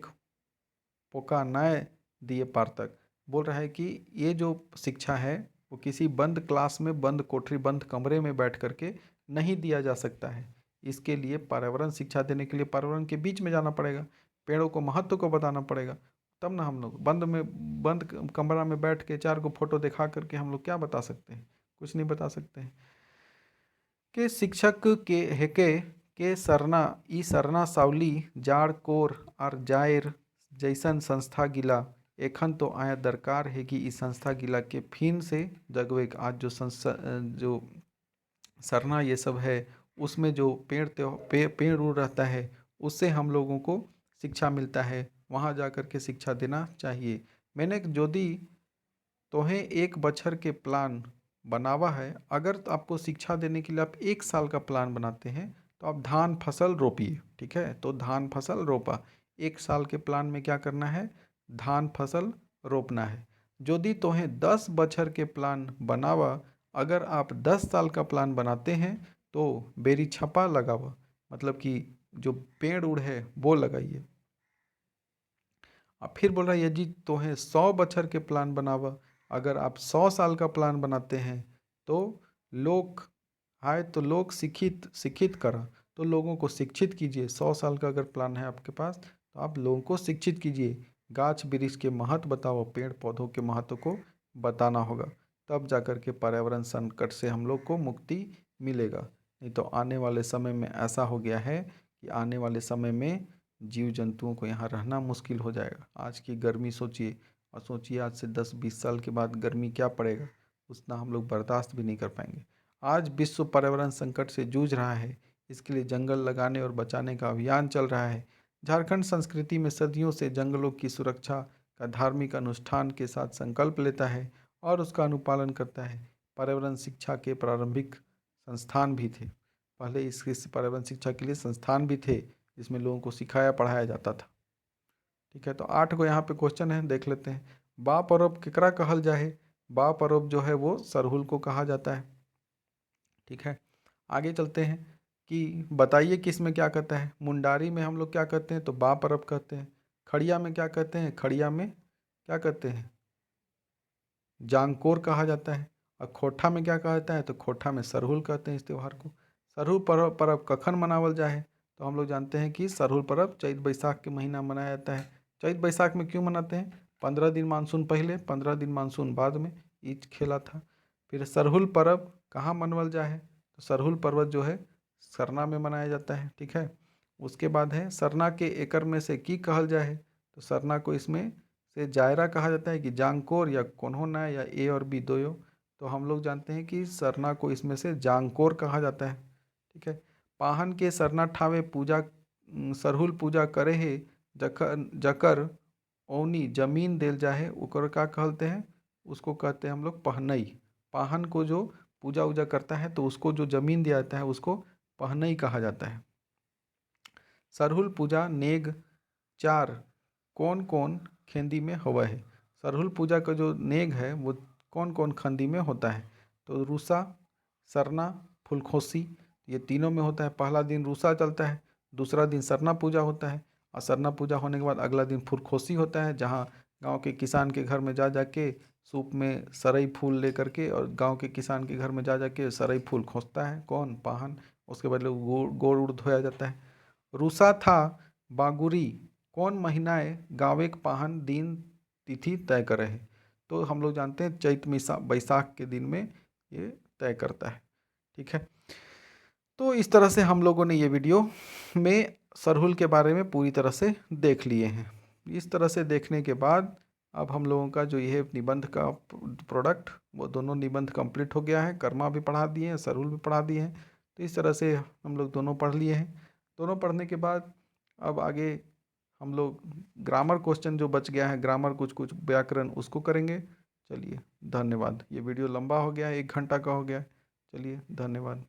पोका नए दिए पार तक। बोल रहा है कि ये जो शिक्षा है वो किसी बंद क्लास में, बंद कोठरी, बंद कमरे में बैठ करके नहीं दिया जा सकता है। इसके लिए पर्यावरण शिक्षा देने के लिए पर्यावरण के बीच में जाना पड़ेगा, पेड़ों को महत्व को बताना पड़ेगा। तब ना हम लोग बंद कमरा में बैठ के 4 को फोटो दिखा करके हम लोग क्या बता सकते हैं? कुछ नहीं बता सकते हैं। के शिक्षक के हेके के सरना ई सरना सावली जाड़ कोर और जायर जैसन संस्था गिला एखन तो आया दरकार है कि इस संस्था गिला के फिन से जगवे आज जो संस्था जो सरना ये सब है उसमें जो पेड़ उड़ रहता है उससे हम लोगों को शिक्षा मिलता है, वहाँ जा कर के शिक्षा देना चाहिए। मैंने यदि तोहें 1 बछर के प्लान बनावा है, अगर तो आपको शिक्षा देने के लिए आप 1 साल का प्लान बनाते हैं तो आप धान फसल रोपिए। ठीक है, तो धान फसल रोपा, 1 साल के प्लान में क्या करना है? धान फसल रोपना है। यदि तोहें 10 बछर के प्लान बनावा, अगर आप 10 साल का प्लान बनाते हैं तो बेरी छपा लगावा, मतलब कि जो पेड़ उड़ है वो लगाइए। अब फिर बोल रहा है यदि तोहें 100 बछर के प्लान बनावा, अगर आप 100 साल का प्लान बनाते हैं तो लोग आए तो लोग शिक्षित शिक्षित करा, तो लोगों को शिक्षित कीजिए। 100 साल का अगर प्लान है आपके पास तो आप लोगों को शिक्षित कीजिए, गाछ वृक्ष के महत्व बताओ, पेड़ पौधों के महत्व को बताना होगा, तब जा कर के पर्यावरण संकट से हम लोग को मुक्ति मिलेगा। नहीं तो आने वाले समय में ऐसा हो गया है कि आने वाले समय में जीव जंतुओं को यहाँ रहना मुश्किल हो जाएगा। आज की गर्मी सोचिए, और सोचिए आज से 10-20 साल के बाद गर्मी क्या पड़ेगा, उतना हम लोग बर्दाश्त भी नहीं कर पाएंगे। आज विश्व पर्यावरण संकट से जूझ रहा है, इसके लिए जंगल लगाने और बचाने का अभियान चल रहा है। झारखंड संस्कृति में सदियों से जंगलों की सुरक्षा का धार्मिक अनुष्ठान के साथ संकल्प लेता है और उसका अनुपालन करता है। पर्यावरण शिक्षा के प्रारंभिक संस्थान भी थे, पहले इस पर्यावरण शिक्षा के लिए संस्थान भी थे जिसमें लोगों को सिखाया पढ़ाया जाता था। ठीक है, तो 8 को यहाँ पे क्वेश्चन है, देख लेते हैं। बा परब केकरा कहल जाए? बा परब जो है वो सरहुल को कहा जाता है। ठीक है, आगे चलते हैं कि बताइए किस में क्या कहता है। मुंडारी में हम लोग क्या कहते हैं? तो बा परब कहते हैं। खड़िया में क्या कहते हैं? खड़िया में क्या कहते हैं? जांगकोर कहा जाता है। और खोठा में क्या कहा जाता है? तो खोठा में सरहुल कहते हैं इस त्यौहार को। सरहुल पर्व कखन मनावल जाए? तो हम लोग जानते हैं कि सरहुल पर्व चैत बैसाख के महीना मनाया जाता है। चैत बैसाख में क्यों मनाते हैं? 15 दिन मानसून पहले, 15 दिन मानसून बाद में ईच खेला था। फिर सरहुल पर्व कहाँ मनावल जाए? तो सरहुल पर्व जो है सरना में मनाया जाता है। ठीक है, उसके बाद है सरना के एकर में से की कहल जाए? तो सरना को इसमें से जायरा कहा जाता है कि जांगकोर या कोन्होना या ए और बी दोयो। तो हम लोग जानते हैं कि सरना को इसमें से जांगकोर कहा जाता है। ठीक है, पाहन के सरना ठावे पूजा सरहुल पूजा करे है जकर जकर ओनी जमीन देल जाए ओकर का कहते हैं? उसको कहते हैं हम लोग पहनई। पाहन को जो पूजा उजा करता है तो उसको जो जमीन दिया जाता है उसको पहनई कहा जाता है। सरहुल पूजा नेग 4 कौन कौन खेंदी में हुआ है? सरहुल पूजा का जो नेग है वो कौन कौन खंडी में होता है? तो रूसा, सरना, फुलखोसी, ये तीनों में होता है। पहला दिन रूसा चलता है, दूसरा दिन सरना पूजा होता है, और सरना पूजा होने के बाद अगला दिन फुलखोसी होता है, जहाँ गांव के किसान के घर में जा जा के सूप में सरई फूल ले करके, और गांव के किसान के घर में जा जा के सरई फूल खोसता है कौन, पाहन। उसके बाद गोड़ उड़ धोया जाता है। रूसा था बागुरी, कौन महीनाए गावेक पाहन दिन तिथि तय करे है। तो हम लोग जानते हैं चैत बैसाख के दिन में ये तय करता है। ठीक है, तो इस तरह से हम लोगों ने ये वीडियो में सरहुल के बारे में पूरी तरह से देख लिए हैं। इस तरह से देखने के बाद अब हम लोगों का जो ये निबंध का प्रोडक्ट, वो दोनों निबंध कंप्लीट हो गया है। कर्मा भी पढ़ा दिए हैं, सरहुल भी पढ़ा दिए हैं। तो इस तरह से हम लोग दोनों पढ़ लिए हैं। दोनों पढ़ने के बाद अब आगे हम लोग ग्रामर क्वेश्चन जो बच गया है, ग्रामर कुछ कुछ व्याकरण, उसको करेंगे। चलिए धन्यवाद। ये वीडियो लंबा हो गया है, 1 घंटा का हो गया। चलिए धन्यवाद।